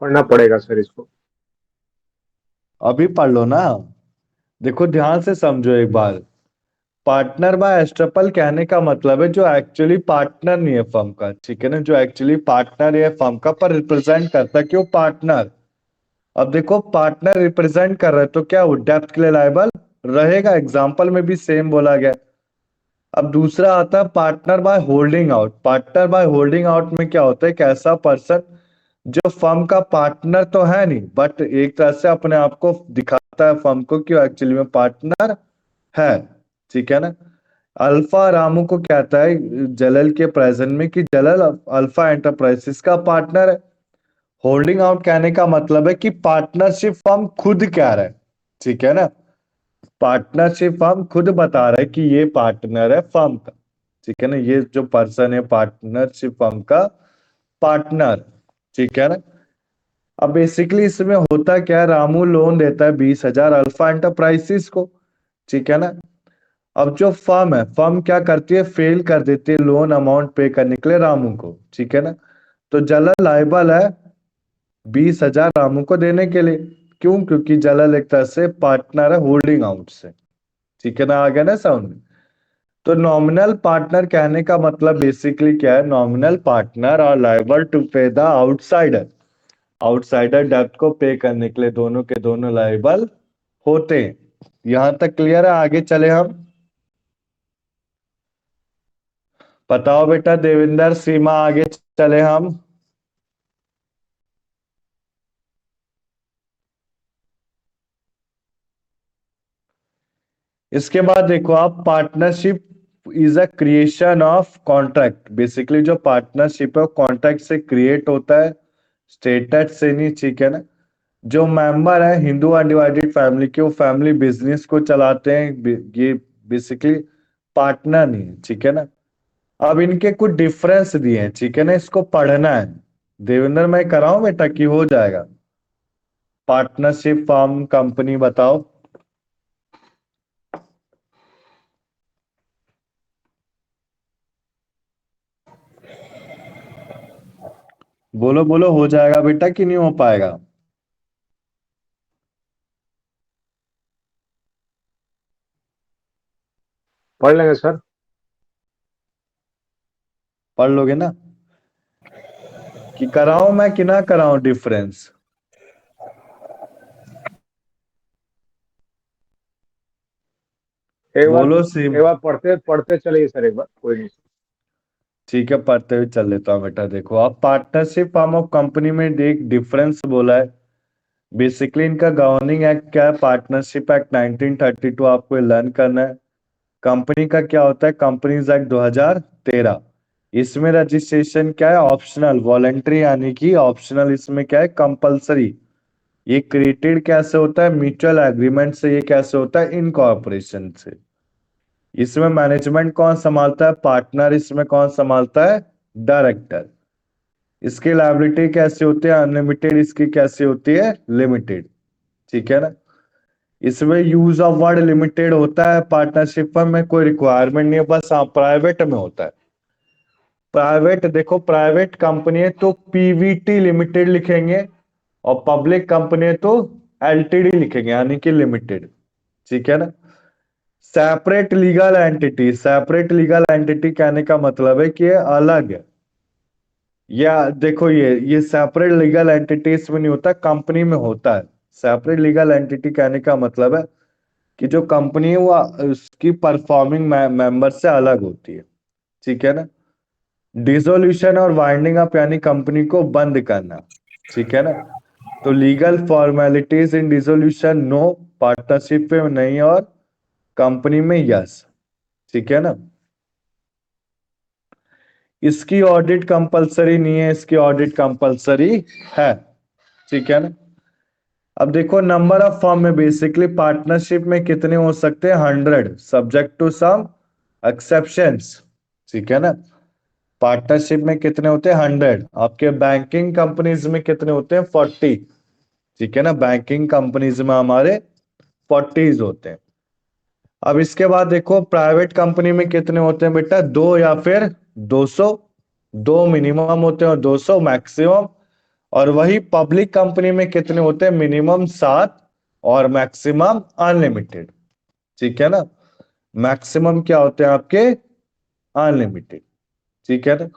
Speaker 2: पढ़ना पड़ेगा सर इसको।
Speaker 1: अभी पढ़ लो ना। देखो ध्यान से समझो एक बार। पार्टनर बाय एस्ट्रपल कहने का मतलब है जो एक्चुअली पार्टनर नहीं है फर्म का। ठीक है ना। जो एक्चुअली पार्टनर है फर्म का, पर रिप्रेजेंट करता है कि वो पार्टनर। अब देखो पार्टनर रिप्रेजेंट कर रहा है, तो क्या वो डेप्थ के लिए लायबल रहेगा? एग्जाम्पल में भी सेम बोला गया। अब दूसरा आता है partner by holding out. Partner by holding out में क्या होता है? एक ऐसा पर्सन जो फर्म का पार्टनर तो है नहीं, बट एक तरह से अपने आप को दिखाता है फर्म को कि एक्चुअली में पार्टनर है। ठीक है ना। अल्फा रामू को कहता है जलल के प्रेजेंट में कि जलल अल्फा एंटरप्राइजेस का पार्टनर है। होल्डिंग आउट कहने का मतलब है कि पार्टनरशिप फर्म खुद कह रहा है। ठीक है ना। पार्टनरशिप फर्म खुद बता रहा है कि ये पार्टनर है फर्म का। ठीक है ना। ये जो पर्सन है पार्टनरशिप फर्म का पार्टनर। ठीक है ना। अब बेसिकली इसमें होता क्या है, रामू लोन देता है 20,000 अल्फा एंटरप्राइजेस को। ठीक है ना। अब जो फर्म है, फर्म क्या करती है, फेल कर देती है लोन अमाउंट पे करने के लिए रामू को। ठीक है ना। तो जलल लायबल है 20,000 रामू को देने के लिए। क्यों? क्योंकि जलल एक तरह से पार्टनर है होल्डिंग आउट से। ठीक है ना। आ गया ना साउंड में। तो नॉमिनल पार्टनर कहने का मतलब बेसिकली क्या है, नॉमिनल पार्टनर और liable to pay the outsider. Outsider डेब्ट को पे करने के लिए दोनों के दोनों लायबल होते हैं। यहां तक क्लियर है? आगे चले हम। बताओ बेटा देविंदर, सीमा, आगे चले हम। इसके बाद देखो आप, partnership is a creation of contract. Basically जो पार्टनरशिप है वो कॉन्ट्रैक्ट से क्रिएट होता है, स्टेटस से नहीं। ठीक है ना। जो मेंबर है हिंदू अनडिवाइडेड फैमिली के, वो फैमिली बिजनेस को चलाते हैं, ये बेसिकली पार्टनर नहीं है। ठीक है ना। अब इनके कुछ डिफरेंस दिए हैं। ठीक है ना। इसको पढ़ना है। देवेंद्र मैं कराऊं बेटा कि हो जाएगा? पार्टनरशिप फर्म कंपनी बताओ। बोलो बोलो, हो जाएगा बेटा कि नहीं हो पाएगा?
Speaker 2: पढ़ लेंगे सर।
Speaker 1: पढ़ लोगे ना? कि कराऊं मैं कि ना कराऊं डिफरेंस?
Speaker 2: एक बार
Speaker 1: बोलो सिम।
Speaker 2: एक बार पढ़ते पढ़ते चलिए सर, एक बार कोई नहीं।
Speaker 1: ठीक है, पढ़ते हुए चल लेता हूँ बेटा। देखो आप, पार्टनरशिप फॉर्म ऑफ कंपनी में एक डिफरेंस बोला है। बेसिकली इनका गवर्निंग एक्ट क्या है, पार्टनरशिप एक्ट 1932 आपको लर्न करना है। कंपनी का क्या होता है, कंपनीज एक्ट 2013। इसमें रजिस्ट्रेशन क्या है, ऑप्शनल, वॉलेंट्री यानी कि ऑप्शनल। इसमें क्या है, कंपलसरी। ये क्रिएटेड कैसे होता है, म्यूचुअल एग्रीमेंट से। ये कैसे होता है, इनकॉर्पोरेशन से। इसमें मैनेजमेंट कौन संभालता है, पार्टनर। इसमें कौन संभालता है, डायरेक्टर। इसकी लायबिलिटी कैसे होती है, अनलिमिटेड। इसकी कैसे होती है, लिमिटेड। ठीक है ना। इसमें यूज ऑफ वर्ड लिमिटेड होता है पार्टनरशिप फर्म में, कोई रिक्वायरमेंट नहीं है, बस हाँ प्राइवेट में होता है। प्राइवेट देखो, प्राइवेट कंपनी है तो पीवीटी लिमिटेड लिखेंगे, और पब्लिक कंपनी है तो एलटीडी लिखेंगे, यानी कि लिमिटेड। ठीक है ना। Separate legal entity, separate legal entity कहने का मतलब है कि ये अलग है। या देखो, ये सेपरेट लीगल एंटिटी इसमें नहीं होता, कंपनी में होता है। सेपरेट लीगल एंटिटी कहने का मतलब है कि जो कंपनी है वो उसकी परफॉर्मिंग मेंबर से अलग होती है। ठीक है ना। डिसोल्यूशन और वाइंडिंग अप यानी कंपनी को बंद करना। ठीक है ना। तो लीगल फॉर्मेलिटीज इन डिसोल्यूशन नो, पार्टनरशिप में नहीं, और कंपनी में यस। ठीक है ना। इसकी ऑडिट कंपलसरी नहीं है, इसकी ऑडिट कंपलसरी है। ठीक है ना। अब देखो नंबर ऑफ फर्म में, बेसिकली पार्टनरशिप में कितने हो सकते हैं, 100, सब्जेक्ट टू सम एक्सेप्शंस। ठीक है ना। पार्टनरशिप में कितने होते हैं, 100। आपके बैंकिंग कंपनीज में कितने होते हैं, 40। ठीक है ना। बैंकिंग कंपनीज में हमारे 40 होते हैं। अब इसके बाद देखो प्राइवेट कंपनी में कितने होते हैं बेटा, 2 या फिर 200। 2 मिनिमम होते हैं और 200 मैक्सिमम। और वही पब्लिक कंपनी में कितने होते हैं, मिनिमम 7 और मैक्सिमम अनलिमिटेड। ठीक है ना। मैक्सिमम क्या होते हैं आपके, अनलिमिटेड। ठीक है ना।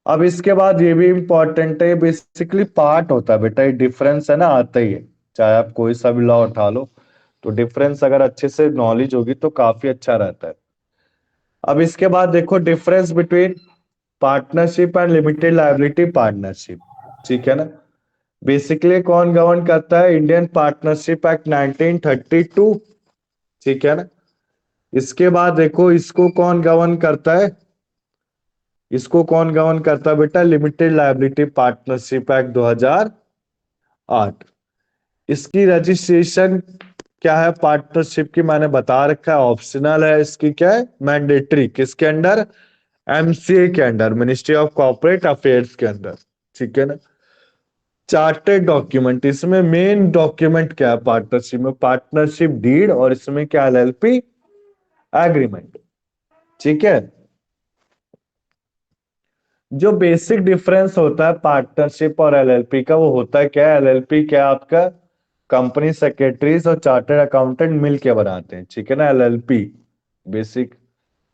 Speaker 1: अब इसके बाद ये भी इंपॉर्टेंट है, बेसिकली पार्ट होता है बेटा, ये डिफरेंस है ना, आता ही है। चाहे आप कोई सा भी लॉ उठा लो, तो डिफरेंस अगर अच्छे से नॉलेज होगी तो काफी अच्छा रहता है। अब इसके बाद देखो difference between partnership and limited liability partnership. ठीक है ना। बेसिकली कौन गवर्न करता है? Indian partnership act 1932। ठीक है ना। इसके बाद देखो इसको कौन गवर्न करता है? इसको कौन गवर्न करता है बेटा? Limited liability partnership act 2008। इसकी रजिस्ट्रेशन क्या है पार्टनरशिप की? मैंने बता रखा है, ऑप्शनल है। इसकी क्या है? मैंडेटरी। किसके अंडर? एमसीए के under, ministry of corporate affairs के अंदर। ठीक है ना। चार्टेड डॉक्यूमेंट, इसमें मेन डॉक्यूमेंट क्या है पार्टनरशिप में? पार्टनरशिप डीड, और इसमें क्या? LLP agreement. ठीक है। जो बेसिक डिफरेंस होता है पार्टनरशिप और एलएलपी का, वो होता है क्या? एलएलपी क्या आपका? कंपनी सेक्रेटरीज और चार्टर्ड अकाउंटेंट मिल के बनाते हैं। ठीक है ना। एलएलपी बेसिक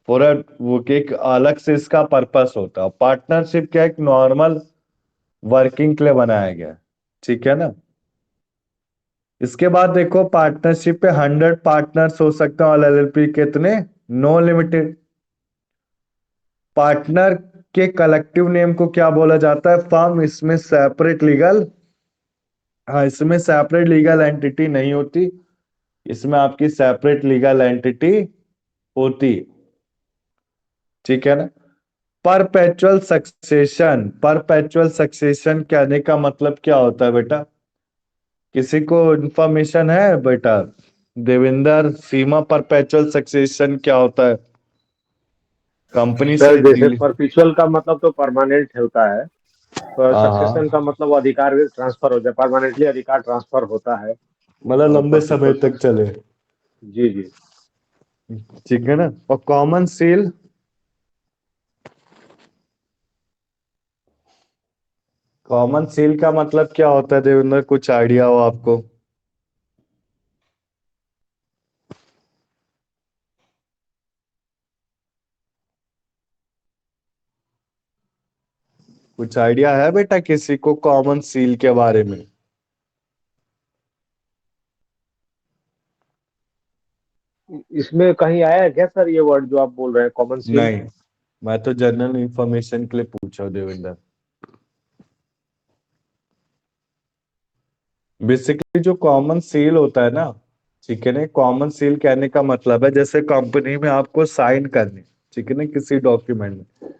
Speaker 1: पूरा वो के एक अलग से इसका पर्पस होता है। पार्टनरशिप क्या? एक नॉर्मल वर्किंग के लिए बनाया गया है। ठीक है ना। इसके बाद देखो पार्टनरशिप पे 100 पार्टनर्स हो सकते हैं, और एलएलपी कितने? No limited. पार्टनर के कलेक्टिव नेम को क्या बोला जाता है? फर्म। इसमें सेपरेट लीगल, हाँ, इसमें सेपरेट लीगल एंटिटी नहीं होती, इसमें आपकी सेपरेट लीगल एंटिटी होती। ठीक है ना। Perpetual succession. परपेचुअल सक्सेशन कहने का मतलब क्या होता है बेटा? किसी को इंफॉर्मेशन है बेटा? देवेंद्र, सीमा परपेचुअल सक्सेशन क्या होता है? कंपनी
Speaker 2: सर
Speaker 1: से
Speaker 2: जैसे
Speaker 1: रिले-
Speaker 2: परपेचुअल का मतलब तो परमानेंट होता है, तो
Speaker 1: हाँ
Speaker 2: सक्सेशन का
Speaker 1: हाँ,
Speaker 2: मतलब अधिकार ट्रांसफर हो जाए, परमानेंटली अधिकार ट्रांसफर होता है।
Speaker 1: मतलब
Speaker 2: और
Speaker 1: लंबे समय
Speaker 2: परपेचुअल
Speaker 1: तक
Speaker 2: सक्सेशन,
Speaker 1: चले।
Speaker 2: जी जी।
Speaker 1: ठीक है ना। और कॉमन सील। कॉमन सील का मतलब क्या होता है देवेंद्र? कुछ आइडिया हो आपको? कुछ आइडिया है बेटा किसी को कॉमन सील के बारे में?
Speaker 2: इसमें कहीं आया है क्या सर ये वर्ड जो आप बोल रहे हैं, कॉमन सील?
Speaker 1: नहीं, मैं तो जनरल इंफॉर्मेशन के लिए पूछा हूं देवेंद्र। बेसिकली जो कॉमन सील होता है ना, ठीक है ना, कॉमन सील कहने का मतलब है जैसे कंपनी में आपको साइन करने, ठीक है ना, किसी डॉक्यूमेंट में,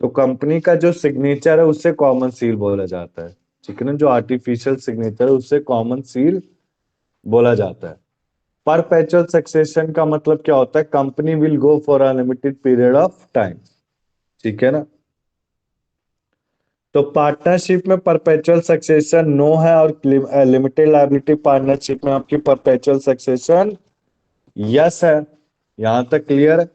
Speaker 1: तो कंपनी का जो सिग्नेचर है उससे कॉमन सील बोला जाता है। ठीक है ना। जो आर्टिफिशियल सिग्नेचर है उससे कॉमन सील बोला जाता है। परपेचुअल सक्सेशन का मतलब क्या होता है? Company will go for a limited period of time. ठीक है ना। तो पार्टनरशिप में परपेचुअल सक्सेशन नो है, और लिमिटेड लायबिलिटी पार्टनरशिप में आपकी परपेचुअल सक्सेशन यस है। यहां तक क्लियर है?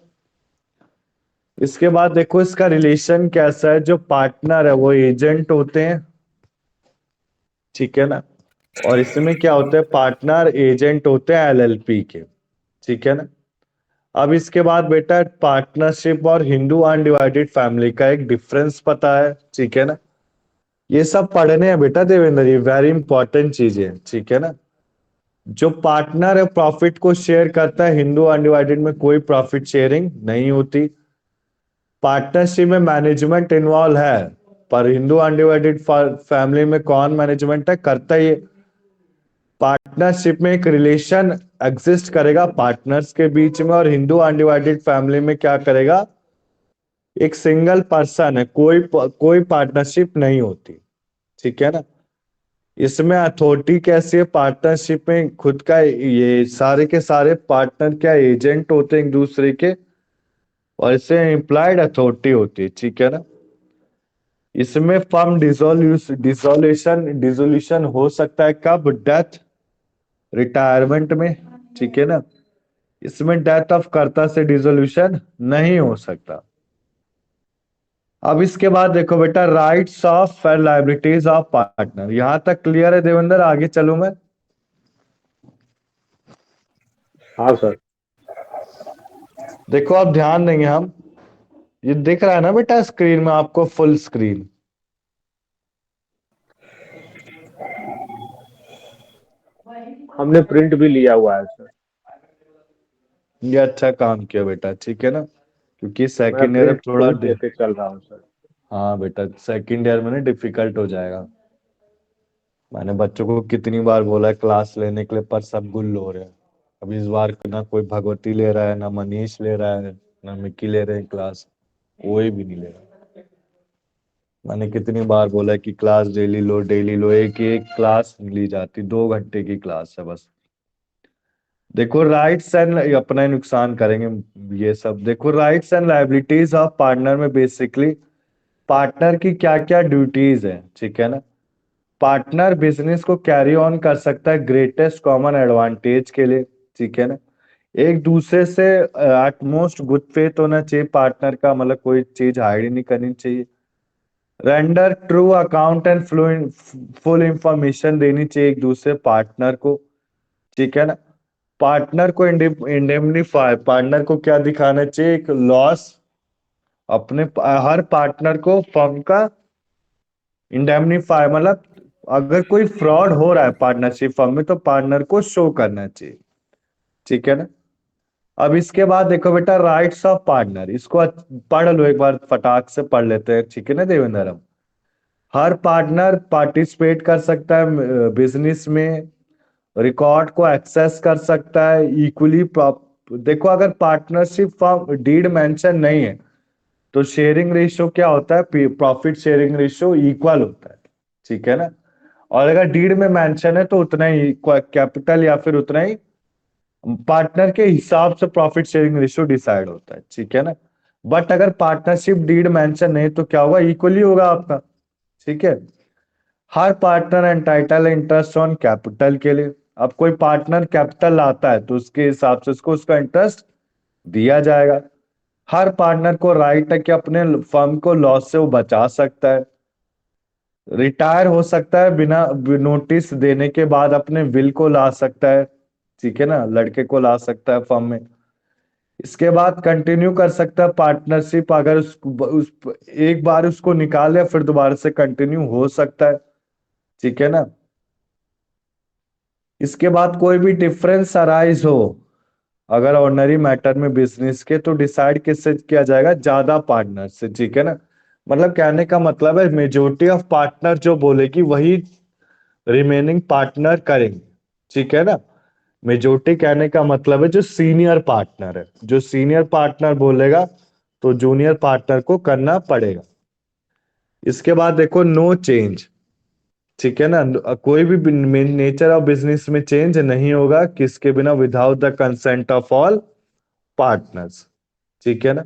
Speaker 1: इसके बाद देखो इसका रिलेशन कैसा है। जो पार्टनर है वो एजेंट होते हैं। ठीक है ना। और इसमें क्या होता है? पार्टनर एजेंट होते हैं एलएलपी के। ठीक है ना। अब इसके बाद बेटा पार्टनरशिप और हिंदू अनडिवाइडेड फैमिली का एक डिफरेंस पता है? ठीक है ना। ये सब पढ़ने हैं बेटा देवेंद्र, ये वेरी इंपॉर्टेंट चीजें हैं। ठीक है ना। जो पार्टनर है प्रॉफिट को शेयर करता है, हिंदू अनडिवाइडेड में कोई प्रॉफिट शेयरिंग नहीं होती। पार्टनरशिप में मैनेजमेंट इन्वॉल्व है, पर हिंदू अनडिवाइडेड फैमिली में कौन मैनेजमेंट है? करता ही। पार्टनरशिप में एक रिलेशन एग्जिस्ट करेगा पार्टनर्स के बीच में, और हिंदू अनडिवाइडेड फैमिली में क्या करेगा? एक सिंगल पर्सन है, कोई पार्टनरशिप नहीं होती। ठीक है ना। इसमें अथॉरिटी कैसी है? पार्टनरशिप में खुद का ये सारे के सारे पार्टनर क्या एजेंट होते हैं एक दूसरे के, और इससे इम्प्लाइड अथॉरिटी होती है। ठीक है ना। इसमें फर्म डिसोल्यूशन हो सकता है कब? डेथ, रिटायरमेंट में। ठीक है ना। इसमें डेथ ऑफ कर्ता से डिसोल्यूशन नहीं हो सकता। अब इसके बाद देखो बेटा rights of and liabilities of partner. यहां तक क्लियर है देवेंद्र? आगे चलूं मैं?
Speaker 2: हाँ सर।
Speaker 1: देखो अब ध्यान देंगे हम। ये दिख रहा है ना बेटा स्क्रीन में आपको? Full screen.
Speaker 2: हमने प्रिंट भी लिया हुआ है सर।
Speaker 1: ये अच्छा काम किया बेटा। ठीक है ना। क्योंकि
Speaker 2: मैं
Speaker 1: सेकेंड ईयर अब
Speaker 2: प्रिंट
Speaker 1: थोड़ा
Speaker 2: खुद लेके चल रहा हूँ सर।
Speaker 1: हाँ बेटा, सेकेंड ईयर में ना डिफिकल्ट हो जाएगा। मैंने बच्चों को कितनी बार बोला है क्लास लेने के लिए, पर सब गुल हो रहे हैं। अब इस बार ना कोई भगवती ले रहा है, ना मनीष ले रहा है, ना मिक्की ले रहे हैं क्लास, कोई भी नहीं ले रहा। मैंने कितनी बार बोला है कि क्लास डेली लो, डेली लो। एक एक क्लास ली जाती, 2 घंटे की क्लास है बस। देखो राइट्स एंड अपना ही नुकसान करेंगे ये सब। देखो rights and liabilities of partner में बेसिकली पार्टनर की क्या क्या ड्यूटीज है, ठीक है ना। पार्टनर बिजनेस को कैरी ऑन कर सकता है ग्रेटेस्ट कॉमन एडवांटेज के लिए, ठीक है ना। एक दूसरे से एटमोस्ट गुड फेथ होना चाहिए पार्टनर का, मतलब कोई चीज हाइड ही नहीं करनी चाहिए। Render true account and full information देनी चाहिए एक दूसरे पार्टनर को, ठीक है ना। पार्टनर को इंडेमनीफाई, पार्टनर को क्या दिखाना चाहिए, एक लॉस। अपने हर पार्टनर को फर्म का इंडेमनीफाई, मतलब अगर कोई फ्रॉड हो रहा है पार्टनरशिप फर्म में तो पार्टनर को शो करना चाहिए, ठीक है ना। अब इसके बाद देखो बेटा राइट्स ऑफ पार्टनर, इसको पढ़ लो एक बार, फटाक से पढ़ लेते हैं, ठीक है ना देवेंद्र। हम हर पार्टनर पार्टिसिपेट कर सकता है बिजनेस में, रिकॉर्ड को एक्सेस कर सकता है इक्वली। देखो अगर पार्टनरशिप फॉर्म डीड मेंशन नहीं है तो शेयरिंग रेशियो क्या होता है, प्रॉफिट शेयरिंग रेशियो इक्वल होता है, ठीक है ना। और अगर डीड में मेंशन है तो उतना ही कैपिटल या फिर उतना ही पार्टनर के हिसाब से प्रॉफिट शेयरिंग रेशियो डिसाइड होता है, ठीक है ना। बट अगर पार्टनरशिप डीड मेंशन नहीं तो क्या होगा, इक्वली होगा आपका, ठीक है। हर partner entitle interest on capital के लिए। अब कोई पार्टनर कैपिटल लाता है तो उसके हिसाब से उसको उसका इंटरेस्ट दिया जाएगा। हर पार्टनर को राइट है कि अपने फर्म को लॉस से वो बचा सकता है, रिटायर हो सकता है बिना नोटिस देने के बाद, अपने विल को ला सकता है, ठीक है ना, लड़के को ला सकता है फर्म में। इसके बाद कंटिन्यू कर सकता है पार्टनरशिप, अगर एक बार उसको निकाल लिया फिर दोबारा से कंटिन्यू हो सकता है, ठीक है ना। इसके बाद कोई भी डिफरेंस अराइज हो अगर ऑर्डिनरी मैटर में बिजनेस के, तो डिसाइड किससे किया जाएगा, ज्यादा पार्टनर से, ठीक है ना। मतलब कहने का मतलब है मेजोरिटी ऑफ पार्टनर जो बोलेगी वही रिमेनिंग पार्टनर करेंगे, ठीक है ना। मेजोरिटी कहने का मतलब है जो सीनियर पार्टनर है, जो सीनियर पार्टनर बोलेगा तो जूनियर पार्टनर को करना पड़ेगा। इसके बाद देखो नो चेंज, ठीक है ना। कोई भी नेचर ऑफ बिजनेस में चेंज नहीं होगा किसके बिना, without the consent of all partners, ठीक है ना।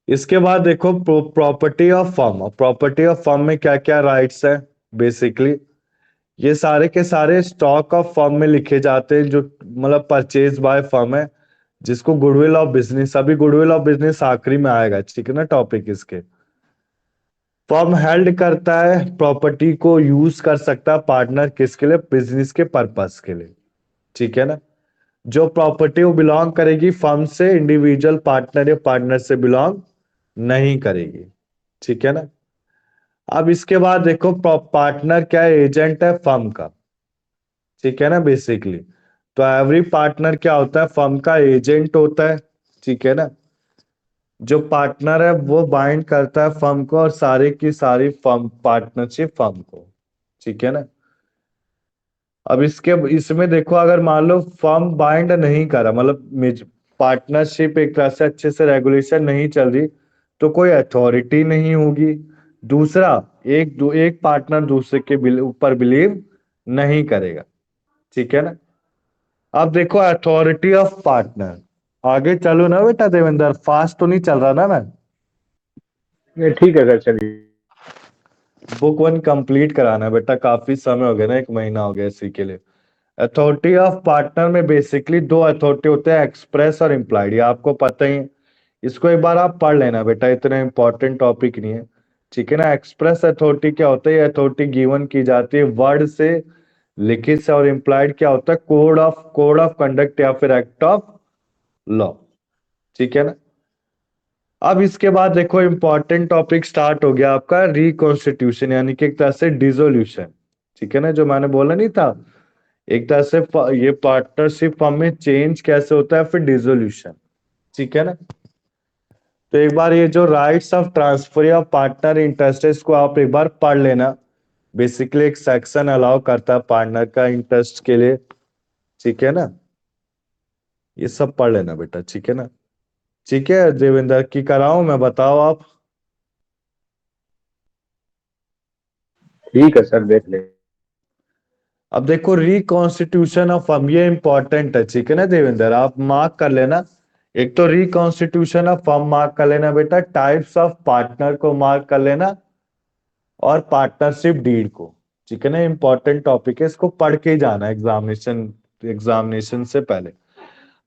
Speaker 1: इसके बाद देखो property of firm. Property of firm में क्या क्या राइट्स है, बेसिकली ये सारे के सारे स्टॉक ऑफ फर्म में लिखे जाते हैं, जो मतलब परचेज बाय फर्म है, जिसको गुडविल ऑफ बिजनेस, अभी गुडविल ऑफ बिजनेस आखिरी में आएगा, ठीक है ना टॉपिक इसके। फर्म हेल्ड करता है प्रॉपर्टी को, यूज कर सकता है पार्टनर किसके लिए, बिजनेस के पर्पस के लिए, ठीक है ना। जो प्रॉपर्टी वो बिलोंग करेगी फर्म से, इंडिविजुअल पार्टनर या पार्टनर से बिलोंग नहीं करेगी, ठीक है ना। अब इसके बाद देखो पार्टनर क्या है, एजेंट है फर्म का, ठीक है ना बेसिकली। तो एवरी पार्टनर क्या होता है, फर्म का एजेंट होता है, ठीक है ना। जो पार्टनर है वो बाइंड करता है फर्म को और सारी की सारी फर्म पार्टनरशिप फर्म को, ठीक है ना। अब इसके इसमें देखो अगर मान लो फर्म बाइंड नहीं करा, मतलब पार्टनरशिप एक तरह से अच्छे से रेगुलेशन नहीं चल रही, तो कोई अथॉरिटी नहीं होगी। दूसरा, एक पार्टनर दूसरे के ऊपर बिलीव नहीं करेगा, ठीक है ना। अब देखो अथॉरिटी ऑफ पार्टनर, आगे चलो ना बेटा देवेंद्र, फास्ट तो नहीं चल रहा ना मैं।
Speaker 2: ये ठीक है सर, चलिए।
Speaker 1: बुक 1 कंप्लीट कराना है बेटा, काफी समय हो गया ना, 1 महीना हो गया इसी के लिए। अथॉरिटी ऑफ पार्टनर में बेसिकली 2 अथॉरिटी होते हैं, एक्सप्रेस और इम्प्लाइड, ये आपको पता ही है। इसको एक बार आप पढ़ लेना बेटा, इतना इंपॉर्टेंट टॉपिक नहीं है, ठीक है ना। एक्सप्रेस अथॉरिटी क्या होता है, ये अथॉरिटी गिवन की जाती है वर्ड से, लिखित से। और इम्प्लाइड क्या होता है, कोड ऑफ कंडक्ट या फिर एक्ट ऑफ लॉ, ठीक है ना। अब इसके बाद देखो इंपॉर्टेंट टॉपिक स्टार्ट हो गया आपका, रिकॉन्स्टिट्यूशन, यानी कि एक तरह से डिसोल्यूशन, ठीक है ना। जो मैंने बोला नहीं था, एक तरह से ये पार्टनरशिप फॉर्म में चेंज कैसे होता है, फिर डिसोल्यूशन, ठीक है ना। तो एक बार ये जो rights of transfer of partner interest को आप एक बार पढ़ लेना, बेसिकली एक सेक्शन अलाउ करता है पार्टनर का इंटरेस्ट के लिए, ठीक है ना। ये सब पढ़ लेना बेटा, ठीक है ना। ठीक है देवेंद्र, की कराऊं मैं, बताओ आप।
Speaker 2: ठीक है सर, देख ले।
Speaker 1: अब देखो रिकॉन्स्टिट्यूशन ऑफ फर्म, ये इंपॉर्टेंट है, ठीक है ना देवेंद्र, आप मार्क कर लेना। एक तो रिकॉन्स्टिट्यूशन ऑफ फर्म मार्क कर लेना बेटा, टाइप्स ऑफ पार्टनर को मार्क कर लेना, और पार्टनरशिप डीड को, ठीक है ना। इंपॉर्टेंट टॉपिक है, इसको पढ़ के ही जाना एग्जामिनेशन से पहले।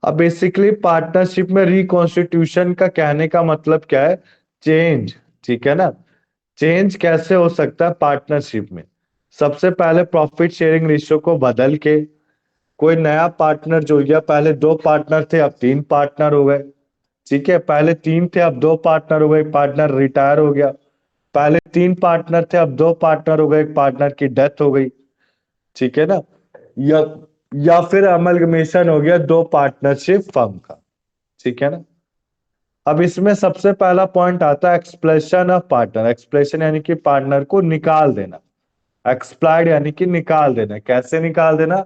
Speaker 1: अब बेसिकली पार्टनरशिप में रिकॉन्स्टिट्यूशन का कहने का मतलब क्या है, चेंज, ठीक है ना। चेंज कैसे हो सकता है पार्टनरशिप में, सबसे पहले प्रॉफिट शेयरिंग रेशियो को बदल के, कोई नया पार्टनर जुड़ गया, पहले 2 पार्टनर थे अब 3 पार्टनर हो गए, ठीक है। पहले 3 थे अब 2 पार्टनर हो गए, एक पार्टनर रिटायर हो गया। पहले 3 पार्टनर थे अब 2 पार्टनर हो गए, एक पार्टनर की डेथ हो गई, ठीक है ना। या या फिर अमलगमेशन हो गया 2 पार्टनरशिप फर्म का, ठीक है ना। अब इसमें सबसे पहला पॉइंट आता है एक्सप्लेशन ऑफ पार्टनर। एक्सप्लेशन यानी कि पार्टनर को निकाल देना, एक्सप्लाइड यानी कि निकाल देना। कैसे निकाल देना,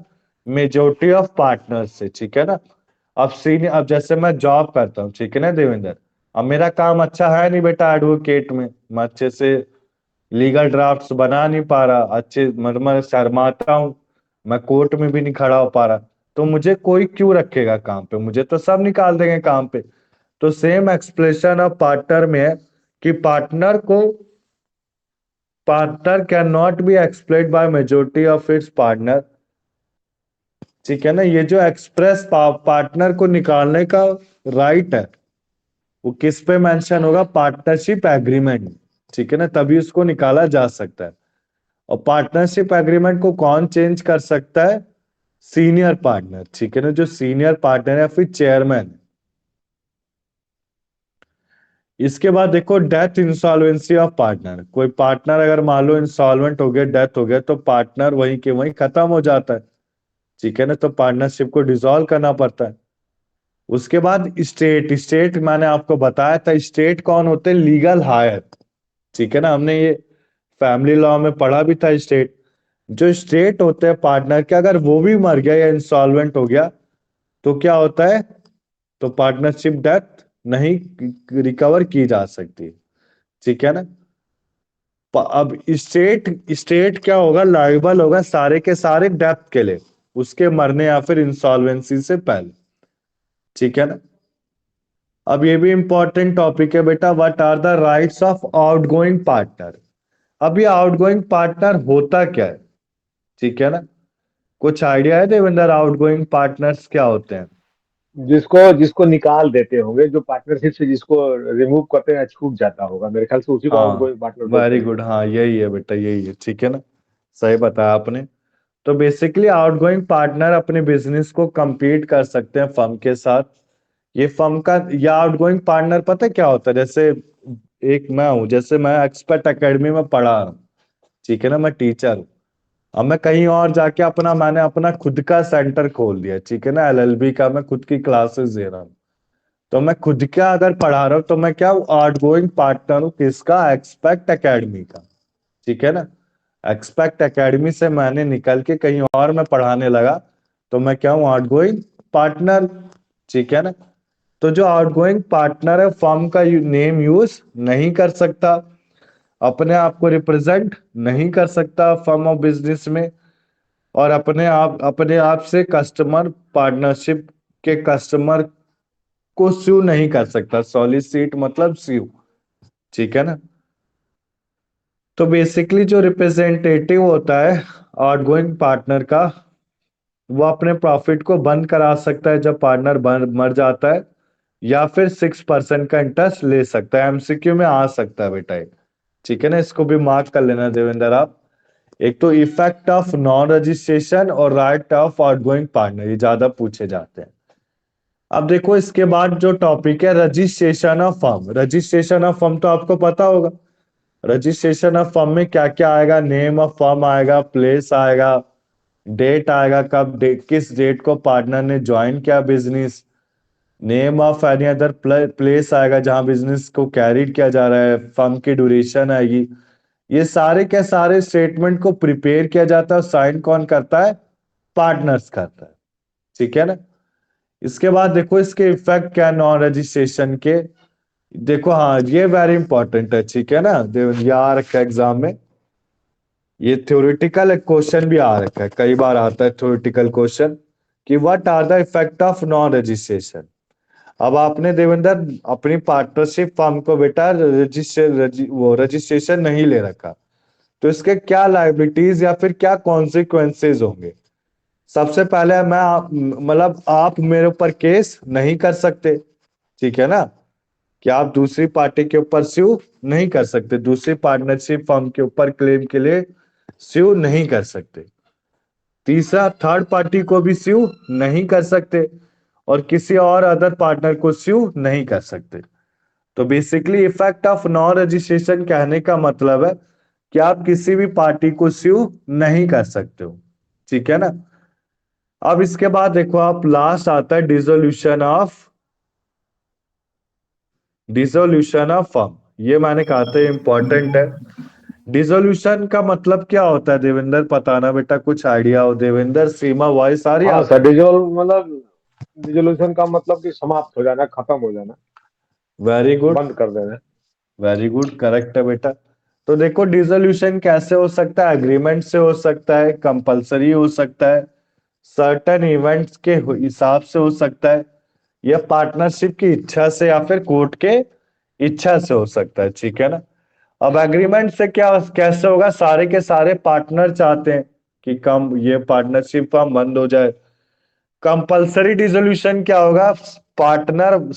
Speaker 1: मेजोरिटी ऑफ पार्टनर से, ठीक है ना। अब सीनियर, अब जैसे मैं जॉब करता हूँ, ठीक है ना देवेंद्र, अब मेरा काम अच्छा है नहीं बेटा एडवोकेट में, मैं अच्छे से लीगल ड्राफ्ट्स बना नहीं पा रहा, अच्छे मतलब मैं शर्माता हूँ, मैं कोर्ट में भी नहीं खड़ा हो पा रहा, तो मुझे कोई क्यों रखेगा काम पे, मुझे तो सब निकाल देंगे काम पे। तो सेम एक्सप्लेशन ऑफ पार्टनर में है कि partner can not be expelled by majority of its partner, ठीक है ना। ये जो एक्सप्रेस पार्टनर को निकालने का राइट है, वो किस पे मेंशन होगा, पार्टनरशिप एग्रीमेंट, ठीक है ना, तभी उसको निकाला जा सकता है। और पार्टनरशिप एग्रीमेंट को कौन चेंज कर सकता है, सीनियर पार्टनर, ठीक है ना, जो सीनियर पार्टनर है, फिर चेयरमैन। इसके बाद देखो डेथ इंसॉल्वेंसी ऑफ पार्टनर, कोई पार्टनर अगर मान लो इंसॉल्वेंट हो गया, डेथ हो गया, तो पार्टनर वहीं के वहीं खत्म हो जाता है, ठीक है ना, तो पार्टनरशिप को डिसॉल्व करना पड़ता है। उसके बाद स्टेट, स्टेट मैंने आपको बताया था, स्टेट कौन होते हैं, लीगल हायर, ठीक है ना, हमने ये फैमिली लॉ में पढ़ा भी था। स्टेट, जो स्टेट होते हैं पार्टनर के, अगर वो भी मर गया या इंसॉल्वेंट हो गया, तो क्या होता है, तो पार्टनरशिप डेथ नहीं रिकवर की जा सकती, ठीक है ना। अब स्टेट स्टेट क्या होगा, लायबल होगा सारे के सारे डेथ के लिए, उसके मरने या फिर इंसॉल्वेंसी से पहले, ठीक है ना। अब ये भी इंपॉर्टेंट टॉपिक है बेटा, what are the rights of outgoing partner. अब ये आउटगोइंग पार्टनर होता क्या है, ठीक है ना, कुछ आइडिया है देवेंद्र, आउटगोइंग पार्टनर्स क्या होते हैं।
Speaker 2: जिसको जिसको निकाल देते होंगे, जो पार्टनरशिप से जिसको रिमूव करते हैं, छूट जाता होगा, मेरे ख्याल से उसी को
Speaker 1: हाँ,
Speaker 2: आउटगोइंग पार्टनर बोलते
Speaker 1: वेरी
Speaker 2: हैं।
Speaker 1: गुड, हाँ यही है बेटा, यही है, ठीक है ना, सही बताया आपने। तो बेसिकली आउटगोइंग पार्टनर अपने बिजनेस को compete कर सकते हैं फर्म के साथ। ये फर्म का, या आउटगोइंग पार्टनर पता है क्या होता है, जैसे एक मैं हूं, जैसे मैं एक्सपर्ट एकेडमी में पढ़ा रहा हूँ, ठीक है ना, मैं टीचर हूँ। अब मैं कहीं और जाके मैंने अपना खुद का सेंटर खोल दिया, ठीक है ना, एलएलबी का, मैं खुद की क्लासेस दे रहा हूँ। तो मैं खुद का अगर पढ़ा रहा हूँ, तो मैं क्या हूँ, आउटगोइंग पार्टनर हूँ, किसका, एक्सपेक्ट एकेडमी का, ठीक है ना। एक्सपेक्ट एकेडमी से मैंने निकल के कहीं और मैं पढ़ाने लगा, तो मैं क्या हूँ, आउटगोइंग पार्टनर, ठीक है ना। तो जो आउटगोइंग पार्टनर है, फर्म का नेम यूज नहीं कर सकता, अपने आप को रिप्रेजेंट नहीं कर सकता फर्म ऑफ बिजनेस में, और अपने आप से कस्टमर पार्टनरशिप के कस्टमर को स्यू नहीं कर सकता, सॉलिसिट मतलब स्यू, ठीक है ना। तो बेसिकली जो रिप्रेजेंटेटिव होता है आउटगोइंग पार्टनर का, वो अपने प्रॉफिट को बंद करा सकता है जब पार्टनर मर जाता है, या फिर 6% का इंटरेस्ट ले सकता है, एमसीक्यू में आ सकता है बेटा ये, ठीक है ना, इसको भी मार्क कर लेना देवेंद्र आप। एक तो इफेक्ट ऑफ नॉन रजिस्ट्रेशन और राइट ऑफ आउटगोइंग पार्टनर, ये ज्यादा पूछे जाते हैं। अब देखो इसके बाद जो टॉपिक है registration of firm, registration of firm तो आपको पता होगा, रजिस्ट्रेशन ऑफ फर्म में क्या क्या आएगा, नेम ऑफ फर्म आएगा, प्लेस आएगा, डेट आएगा, किस डेट को पार्टनर ने ज्वाइन किया business, name of any other place आएगा जहां बिजनेस को कैरी किया जा रहा है, फर्म की ड्यूरेशन आएगी, ये सारे के सारे स्टेटमेंट को प्रिपेयर किया जाता है और साइन कौन करता है? पार्टनर्स करता है। ठीक है ना? इसके बाद देखो इसके इफेक्ट क्या नॉन रजिस्ट्रेशन के। देखो हाँ, ये वेरी इंपॉर्टेंट है। ठीक है ना? ये आ रखा है एग्जाम में, ये थ्योरेटिकल क्वेश्चन भी आ रखा है, कई बार आता है थ्योरेटिकल क्वेश्चन कि what are the effect of non registration. अब आपने देवेंद्र अपनी पार्टनरशिप फर्म को बेटा रजिस्ट्रेशन नहीं ले रखा, तो इसके क्या लायबिलिटीज या फिर क्या कॉन्सिक्वेंसेज होंगे। सबसे पहले मैं मतलब आप मेरे ऊपर केस नहीं कर सकते। ठीक है ना? कि आप दूसरी पार्टी के ऊपर स्यू नहीं कर सकते, दूसरी पार्टनरशिप फर्म के ऊपर क्लेम के लिए स्यू नहीं कर सकते। तीसरा, थर्ड पार्टी को भी स्यू नहीं कर सकते और किसी और अदर पार्टनर को स्यू नहीं कर सकते। तो basically effect of non registration कहने का मतलब है कि आप किसी भी पार्टी को स्यू नहीं कर सकते हो। ठीक है ना? अब इसके बाद देखो आप, लास्ट आता है डिसोल्यूशन ऑफ फर्म। ये मैंने कहा था इंपॉर्टेंट है। डिसोल्यूशन का मतलब क्या होता है देवेंद्र, बताना बेटा, कुछ आइडिया हो देवेंद्र? सीमा, वॉइस आ रही है
Speaker 2: हाँ सर,
Speaker 1: आपको?
Speaker 2: डिजोल्व मतलब डिजोल्यूशन का मतलब कि समाप्त हो जाना, खत्म हो जाना,
Speaker 1: वेरी गुड,
Speaker 2: बंद कर देना।
Speaker 1: वेरी गुड, करेक्ट है बेटा। तो देखो डिसोल्यूशन कैसे हो सकता है? एग्रीमेंट से हो सकता है, कंपलसरी हो सकता है, सर्टेन इवेंट्स के हिसाब से हो सकता है, या पार्टनरशिप की इच्छा से या फिर कोर्ट के इच्छा से हो सकता है। ठीक है ना? अब एग्रीमेंट से क्या कैसे होगा? सारे के सारे पार्टनर चाहते हैं कि कम ये पार्टनरशिप का बंद हो जाए। कंपलसरी डिसोल्यूशन क्या होगा? पार्टनर,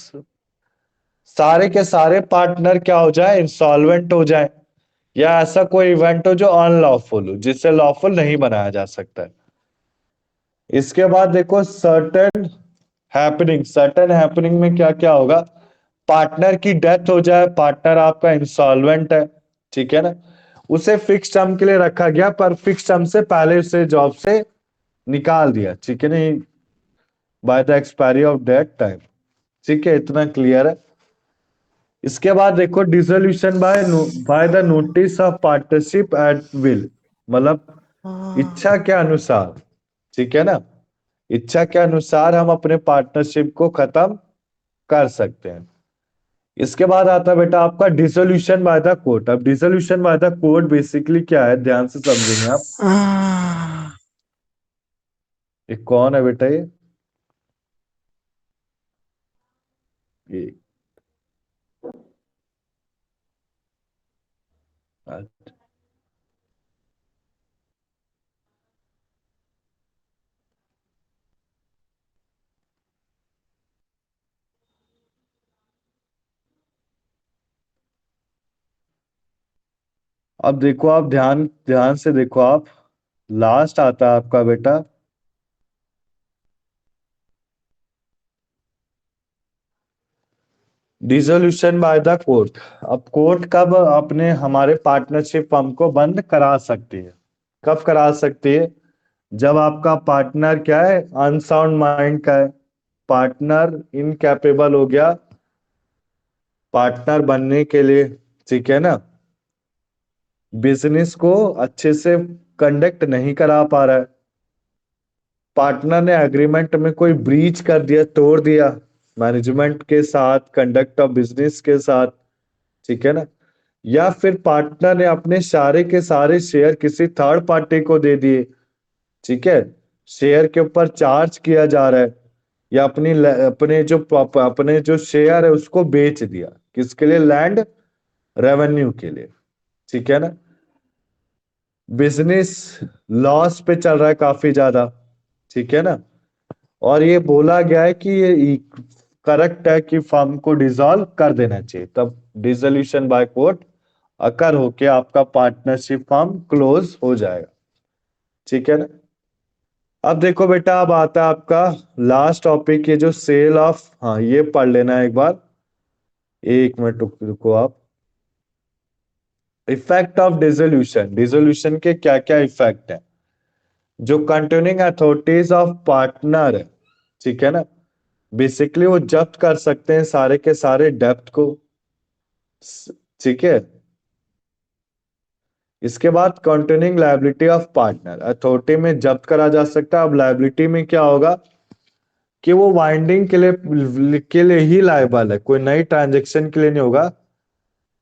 Speaker 1: सारे के सारे पार्टनर क्या हो जाए? इंसॉल्वेंट हो जाए, या ऐसा कोई इवेंट हो जो अनलॉफुल हो, जिसे लॉफुल नहीं बनाया जा सकता है। इसके बाद देखो सर्टेन हैपनिंग में क्या क्या होगा? पार्टनर की डेथ हो जाए, पार्टनर आपका इंसॉल्वेंट है। ठीक है ना? उसे फिक्स टर्म के लिए रखा गया, पर फिक्स टर्म से पहले उसे जॉब से निकाल दिया। ठीक है नहीं? By the expiry of that time. ठीक है, इतना क्लियर है। इसके बाद देखो dissolution by the notice of partnership at will, मतलब इच्छा के अनुसार। ठीक है ना? इच्छा के अनुसार हम अपने पार्टनरशिप को खत्म कर सकते हैं। इसके बाद आता है बेटा आपका डिसोल्यूशन बाय द कोर्ट। अब dissolution by the court basically क्या है, ध्यान से समझेंगे आप। ये कौन है बेटा? ये अच्छा। अब देखो आप, ध्यान ध्यान से देखो आप, लास्ट आता है आपका बेटा डिसोल्यूशन बाय द कोर्ट। अब कोर्ट कब अपने हमारे पार्टनरशिप फर्म को बंद करा सकती है? कब करा सकती है? जब आपका पार्टनर क्या है? अनसाउंड माइंड का है, पार्टनर इनकैपेबल हो गया पार्टनर बनने के लिए। ठीक है ना? बिजनेस को अच्छे से कंडक्ट नहीं करा पा रहा है, पार्टनर ने एग्रीमेंट में कोई ब्रीच कर दिया, तोड़ दिया मैनेजमेंट के साथ, कंडक्ट ऑफ बिजनेस के साथ। ठीक है ना? या फिर पार्टनर ने अपने सारे के सारे शेयर किसी थर्ड पार्टी को दे दिए। ठीक है? शेयर के ऊपर चार्ज किया जा रहा है, या अपने जो शेयर है उसको बेच दिया, किसके लिए? लैंड रेवेन्यू के लिए। ठीक है ना? बिजनेस लॉस पे चल रहा है काफी ज्यादा। ठीक है ना? और ये बोला गया है कि ये करेक्ट है कि फर्म को डिसॉल्व कर देना चाहिए, तब डिसोल्यूशन बाय कोर्ट अकर होके आपका पार्टनरशिप फर्म क्लोज हो जाएगा। ठीक है ना? अब देखो बेटा, अब आता है आपका लास्ट टॉपिक, ये जो सेल ऑफ, हाँ ये पढ़ लेना है एक बार। एक मिनट रुको आप। इफेक्ट ऑफ डिसोल्यूशन, डिसोल्यूशन के क्या क्या इफेक्ट है? जो कंट्रोलिंग अथॉरिटीज ऑफ पार्टनर है, ठीक है ना, बेसिकली वो जब्त कर सकते हैं सारे के सारे डेप्थ को। ठीक है? इसके बाद containing liability of partner, authority में जब्त करा जा सकता है। अब लायबिलिटी में क्या होगा कि वो वाइंडिंग के लिए ही लायबल है, कोई नई ट्रांजेक्शन के लिए नहीं होगा।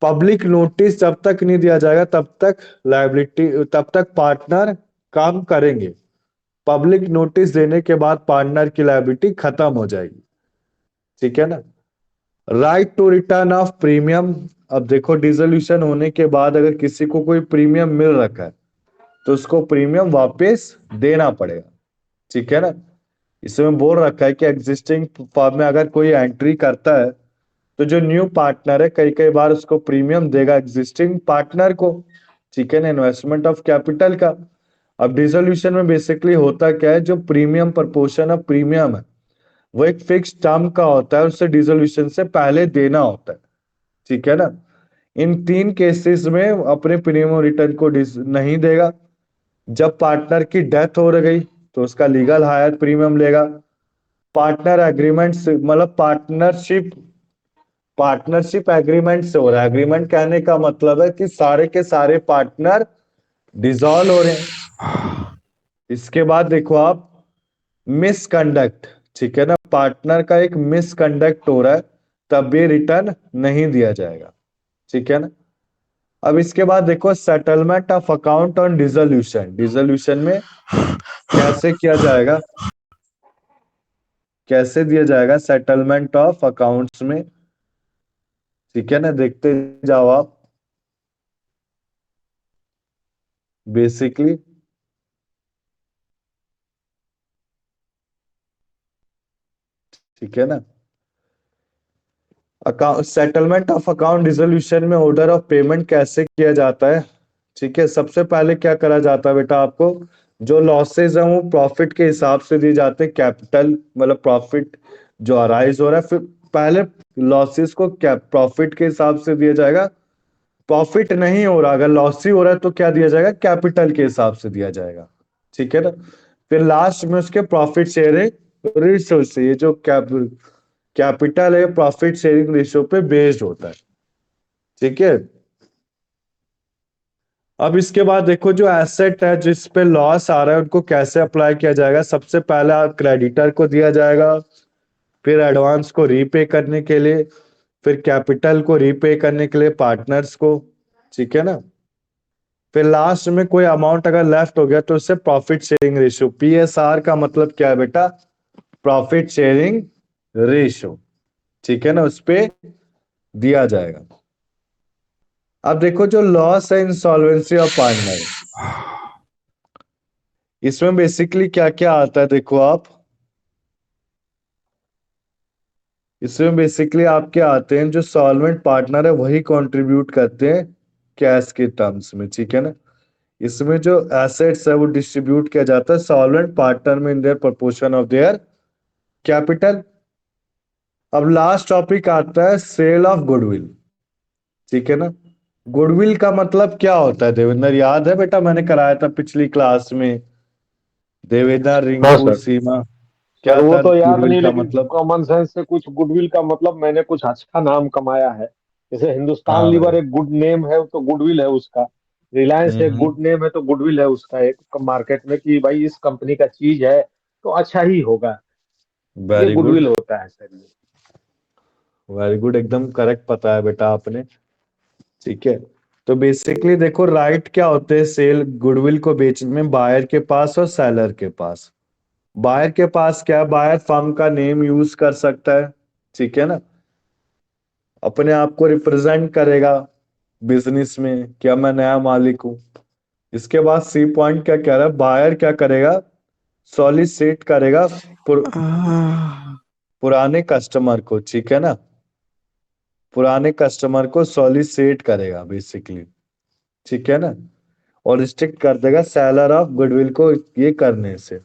Speaker 1: पब्लिक नोटिस जब तक नहीं दिया जाएगा तब तक पार्टनर काम करेंगे। पब्लिक नोटिस देने के बाद पार्टनर की लायबिलिटी खत्म हो जाएगी। ठीक है ना। Right to return of premium, अब देखो डिसोल्यूशन होने के बाद अगर किसी को कोई प्रीमियम मिल रखा है तो उसको प्रीमियम वापस देना पड़ेगा। ठीक है ना। इसमें बोल रखा है कि एग्जिस्टिंग फर्म में अगर कोई एंट्री करता है तो जो न्यू पार्टनर है कई कई बार उसको प्रीमियम देगा एग्जिस्टिंग पार्टनर को। ठीक है ना, इन्वेस्टमेंट ऑफ कैपिटल का। अब डिसोल्यूशन में बेसिकली होता क्या है, जो प्रीमियम प्रपोर्शन ऑफ प्रीमियम है वो एक फिक्स टर्म का होता है, उसे डिसोल्यूशन से पहले देना होता है। ठीक है ना। इन तीन केसेस में अपने प्रीमियम रिटर्न को नहीं देगा। जब पार्टनर की डेथ हो गई तो उसका लीगल हायर प्रीमियम लेगा। पार्टनर एग्रीमेंट से मतलब पार्टनरशिप एग्रीमेंट से हो रहा है। एग्रीमेंट कहने का मतलब है कि सारे के सारे पार्टनर डिसॉल्व हो रहे हैं। इसके बाद देखो आप, मिसकंडक्ट। ठीक है ना, पार्टनर का एक मिसकंडक्ट हो रहा है तब भी रिटर्न नहीं दिया जाएगा। ठीक है ना। अब इसके बाद देखो settlement of account on dissolution. Dissolution में कैसे किया जाएगा, कैसे दिया जाएगा सेटलमेंट ऑफ अकाउंट्स में। ठीक है ना, देखते जाओ आप। बेसिकली ठीक है ना, account settlement of account dissolution में ऑर्डर ऑफ पेमेंट कैसे किया जाता है। ठीक है, सबसे पहले क्या करा जाता है बेटा, आपको जो लॉसेस है वो प्रॉफिट के हिसाब से दिए जाते हैं। कैपिटल मतलब प्रॉफिट जो अराइज हो रहा है, फिर पहले लॉसेस को क्या प्रॉफिट के हिसाब से दिया जाएगा। प्रॉफिट नहीं हो रहा, अगर लॉस ही हो रहा है तो क्या दिया जाएगा, कैपिटल के हिसाब से दिया जाएगा। ठीक है ना। फिर लास्ट में उसके प्रॉफिट शेयरिंग रेशियो से, ये जो कैपिटल है प्रॉफिट शेयरिंग रेशियो पे बेस्ड होता है। ठीक है। अब इसके बाद देखो जो एसेट है जिस पे लॉस आ रहा है उनको कैसे अप्लाई किया जाएगा। सबसे पहले क्रेडिटर को दिया जाएगा, फिर एडवांस को रीपे करने के लिए, फिर कैपिटल को रीपे करने के लिए पार्टनर्स को। ठीक है ना। फिर लास्ट में कोई अमाउंट अगर लेफ्ट हो गया तो उससे प्रॉफिट शेयरिंग रेशियो, पीएसआर का मतलब क्या है बेटा, प्रॉफिट शेयरिंग रेशियो। ठीक है ना, उस पे दिया जाएगा। अब देखो जो लॉस है इंसॉल्वेंसी ऑफ पार्टनर, इसमें बेसिकली क्या क्या आता है देखो आप। इसमें बेसिकली आपके आते हैं जो सॉल्वेंट पार्टनर है वही कंट्रीब्यूट करते हैं कैश के टर्म्स में। ठीक है ना। इसमें जो एसेट्स है वो डिस्ट्रीब्यूट किया जाता है सॉल्वेंट पार्टनर में in their proportion of their capital. अब लास्ट टॉपिक आता है सेल ऑफ गुडविल। ठीक है ना। गुडविल का मतलब क्या होता है देवेंद्र, याद है बेटा, मैंने कराया था पिछली क्लास में। देवेंद्र,
Speaker 2: हाँ
Speaker 1: रिंकू,
Speaker 2: सर।
Speaker 1: सीमा,
Speaker 2: सर
Speaker 1: क्या
Speaker 2: वो
Speaker 1: था
Speaker 2: तो याद
Speaker 1: गुडविल
Speaker 2: नहीं,
Speaker 1: का
Speaker 2: लेकिन
Speaker 1: मतलब।
Speaker 2: कॉमन सेंस से कुछ गुडविल का मतलब मैंने कुछ अच्छा नाम कमाया है। जैसे हिंदुस्तान
Speaker 1: हाँ
Speaker 2: लीवर
Speaker 1: भाई।
Speaker 2: एक गुड नेम है तो गुडविल है उसका। रिलायंस एक
Speaker 1: हम्म।
Speaker 2: गुड नेम है तो गुडविल है उसका एक मार्केट में, कि भाई इस कंपनी का चीज है तो अच्छा ही होगा। ये
Speaker 1: वेरी गुड।
Speaker 2: गुडविल होता है सर ये।
Speaker 1: वेरी गुड, एकदम करेक्ट पता है बेटा आपने। ठीक है। तो बेसिकली देखो राइट क्या होते हैं सेल गुडविल को बेचने में, बायर के पास और सेलर के पास। बायर के पास क्या है, बायर फर्म का नेम यूज कर सकता है। ठीक है ना, अपने आप को रिप्रेजेंट करेगा बिजनेस में, क्या मैं नया मालिक हूं। इसके बाद सी पॉइंट क्या कह रहा है, बायर क्या करेगा, सॉलिसिट करेगा पुराने कस्टमर को। ठीक है ना, पुराने कस्टमर को सॉलिसिट करेगा बेसिकली। ठीक है ना, और रिस्ट्रिक्ट कर देगा सेलर ऑफ गुडविल को ये करने से।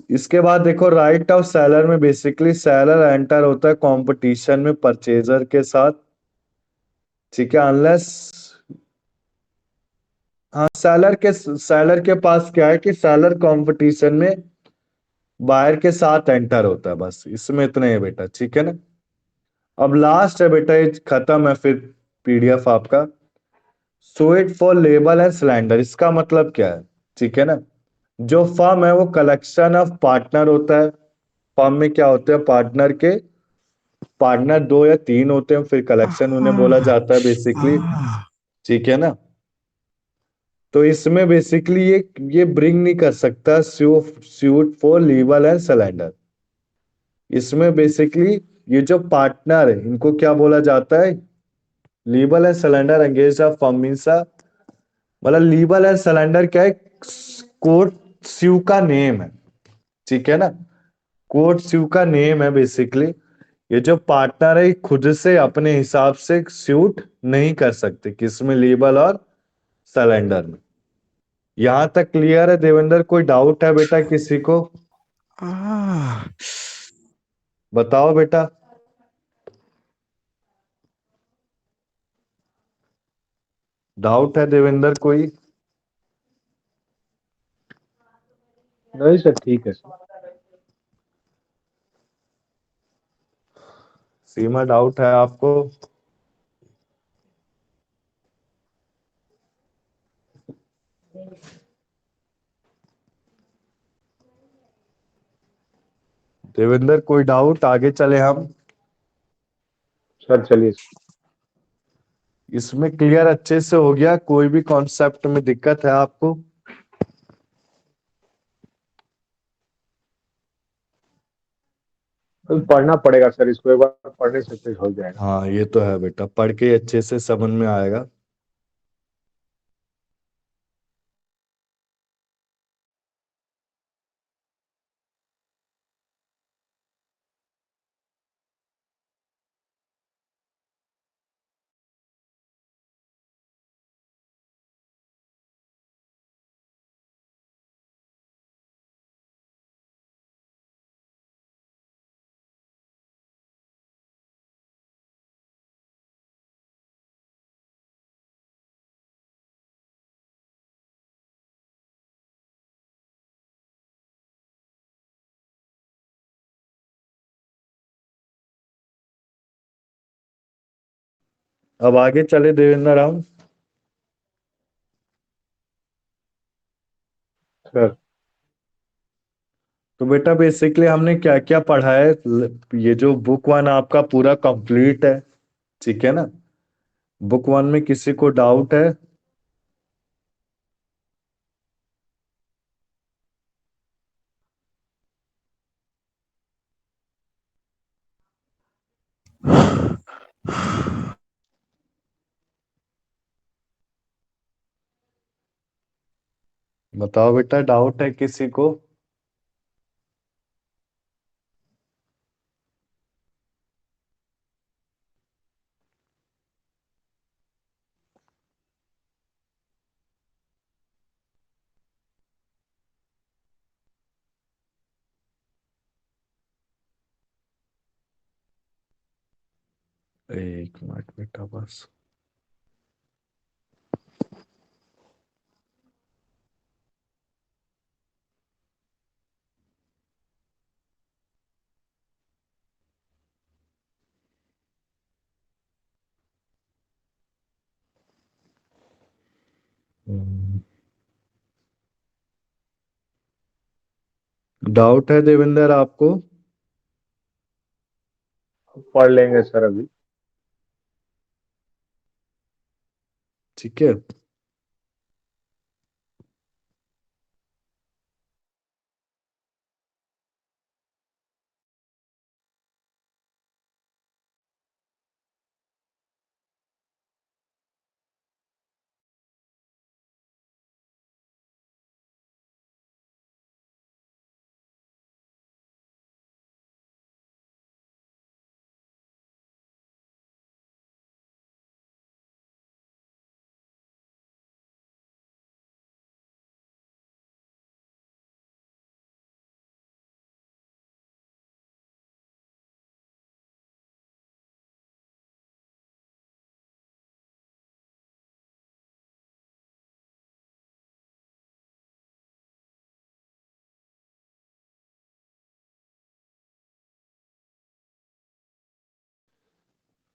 Speaker 1: इसके बाद देखो राइट ऑफ सेलर में बेसिकली सेलर एंटर होता है कंपटीशन में परचेजर के साथ। ठीक है, अनलेस, हाँ सेलर के पास क्या है कि सेलर कंपटीशन में बायर के साथ एंटर होता है, बस इसमें इतना ही है बेटा। ठीक है ना। अब लास्ट है बेटा, ये खत्म है फिर पीडीएफ आपका। Suit for label and cylinder, इसका मतलब क्या है? ठीक है ना, जो फर्म है वो कलेक्शन ऑफ पार्टनर होता है। फर्म में क्या होते हैं? पार्टनर के पार्टनर दो या तीन होते हैं, फिर कलेक्शन उन्हें बोला जाता है बेसिकली। ठीक है ना, तो इसमें बेसिकली ये ब्रिंग नहीं कर सकता suit for level and cylinder. इसमें बेसिकली ये जो पार्टनर है इनको क्या बोला जाता है? Level and cylinder engage of firm means, मतलब लीवल एंड सिलेंडर क्या है? कोर्ट स्यू का नेम है। ठीक है ना, कोर्ट स्यू का नेम है बेसिकली। ये जो पार्टनर है खुद से अपने हिसाब से सूट नहीं कर सकते, किसमें? लीवल और सिलेंडर में। यहां तक क्लियर है देवेंद्र? कोई डाउट है बेटा किसी को? बताओ बेटा। डाउट है देवेंद्र कोई?
Speaker 2: नहीं सर, ठीक है सर।
Speaker 1: सीमा, डाउट है आपको? देवेंद्र कोई डाउट? आगे चले हम।
Speaker 2: सर चलिए।
Speaker 1: इसमें क्लियर अच्छे से हो गया? कोई भी कॉन्सेप्ट में दिक्कत है आपको?
Speaker 2: अभी पढ़ना पड़ेगा सर इसको, एक बार पढ़ने से फिर हो जाएगा।
Speaker 1: हाँ ये तो है बेटा, पढ़ के अच्छे से समझ में आएगा। अब आगे चले देवेंद्र हम।
Speaker 2: सर
Speaker 1: तो बेटा बेसिकली हमने क्या क्या पढ़ा है? ये जो बुक वन आपका पूरा कंप्लीट है। ठीक है ना, बुक वन में किसी को डाउट है? बताओ बेटा, डाउट है किसी को? एक मिनट बेटा बस। डाउट है देवेंद्र आपको?
Speaker 2: पढ़ लेंगे सर अभी।
Speaker 1: ठीक है।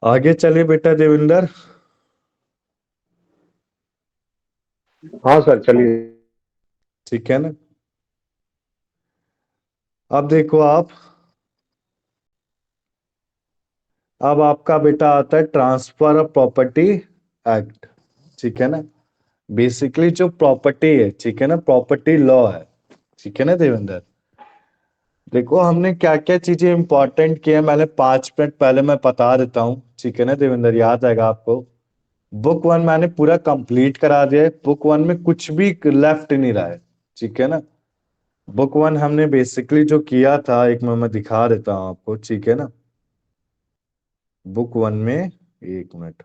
Speaker 1: आगे चले बेटा देवेंद्र।
Speaker 2: हाँ सर, चलिए।
Speaker 1: ठीक है ना। अब देखो आप, अब आपका बेटा आता है ट्रांसफर ऑफ प्रॉपर्टी एक्ट। ठीक है ना। बेसिकली जो प्रॉपर्टी है, ठीक है ना, प्रॉपर्टी लॉ है। ठीक है ना देवेंद्र। देखो हमने क्या क्या चीजें इंपॉर्टेंट की है, मैंने 5 मिनट पहले मैं बता देता हूँ। ठीक है ना देवेंद्र, याद आएगा आपको। बुक वन मैंने पूरा कंप्लीट करा दिया है, बुक वन में कुछ भी लेफ्ट नहीं रहा है। ठीक है ना। बुक वन हमने बेसिकली जो किया था, एक मैं दिखा देता हूँ आपको। ठीक है ना। बुक वन में, एक मिनट,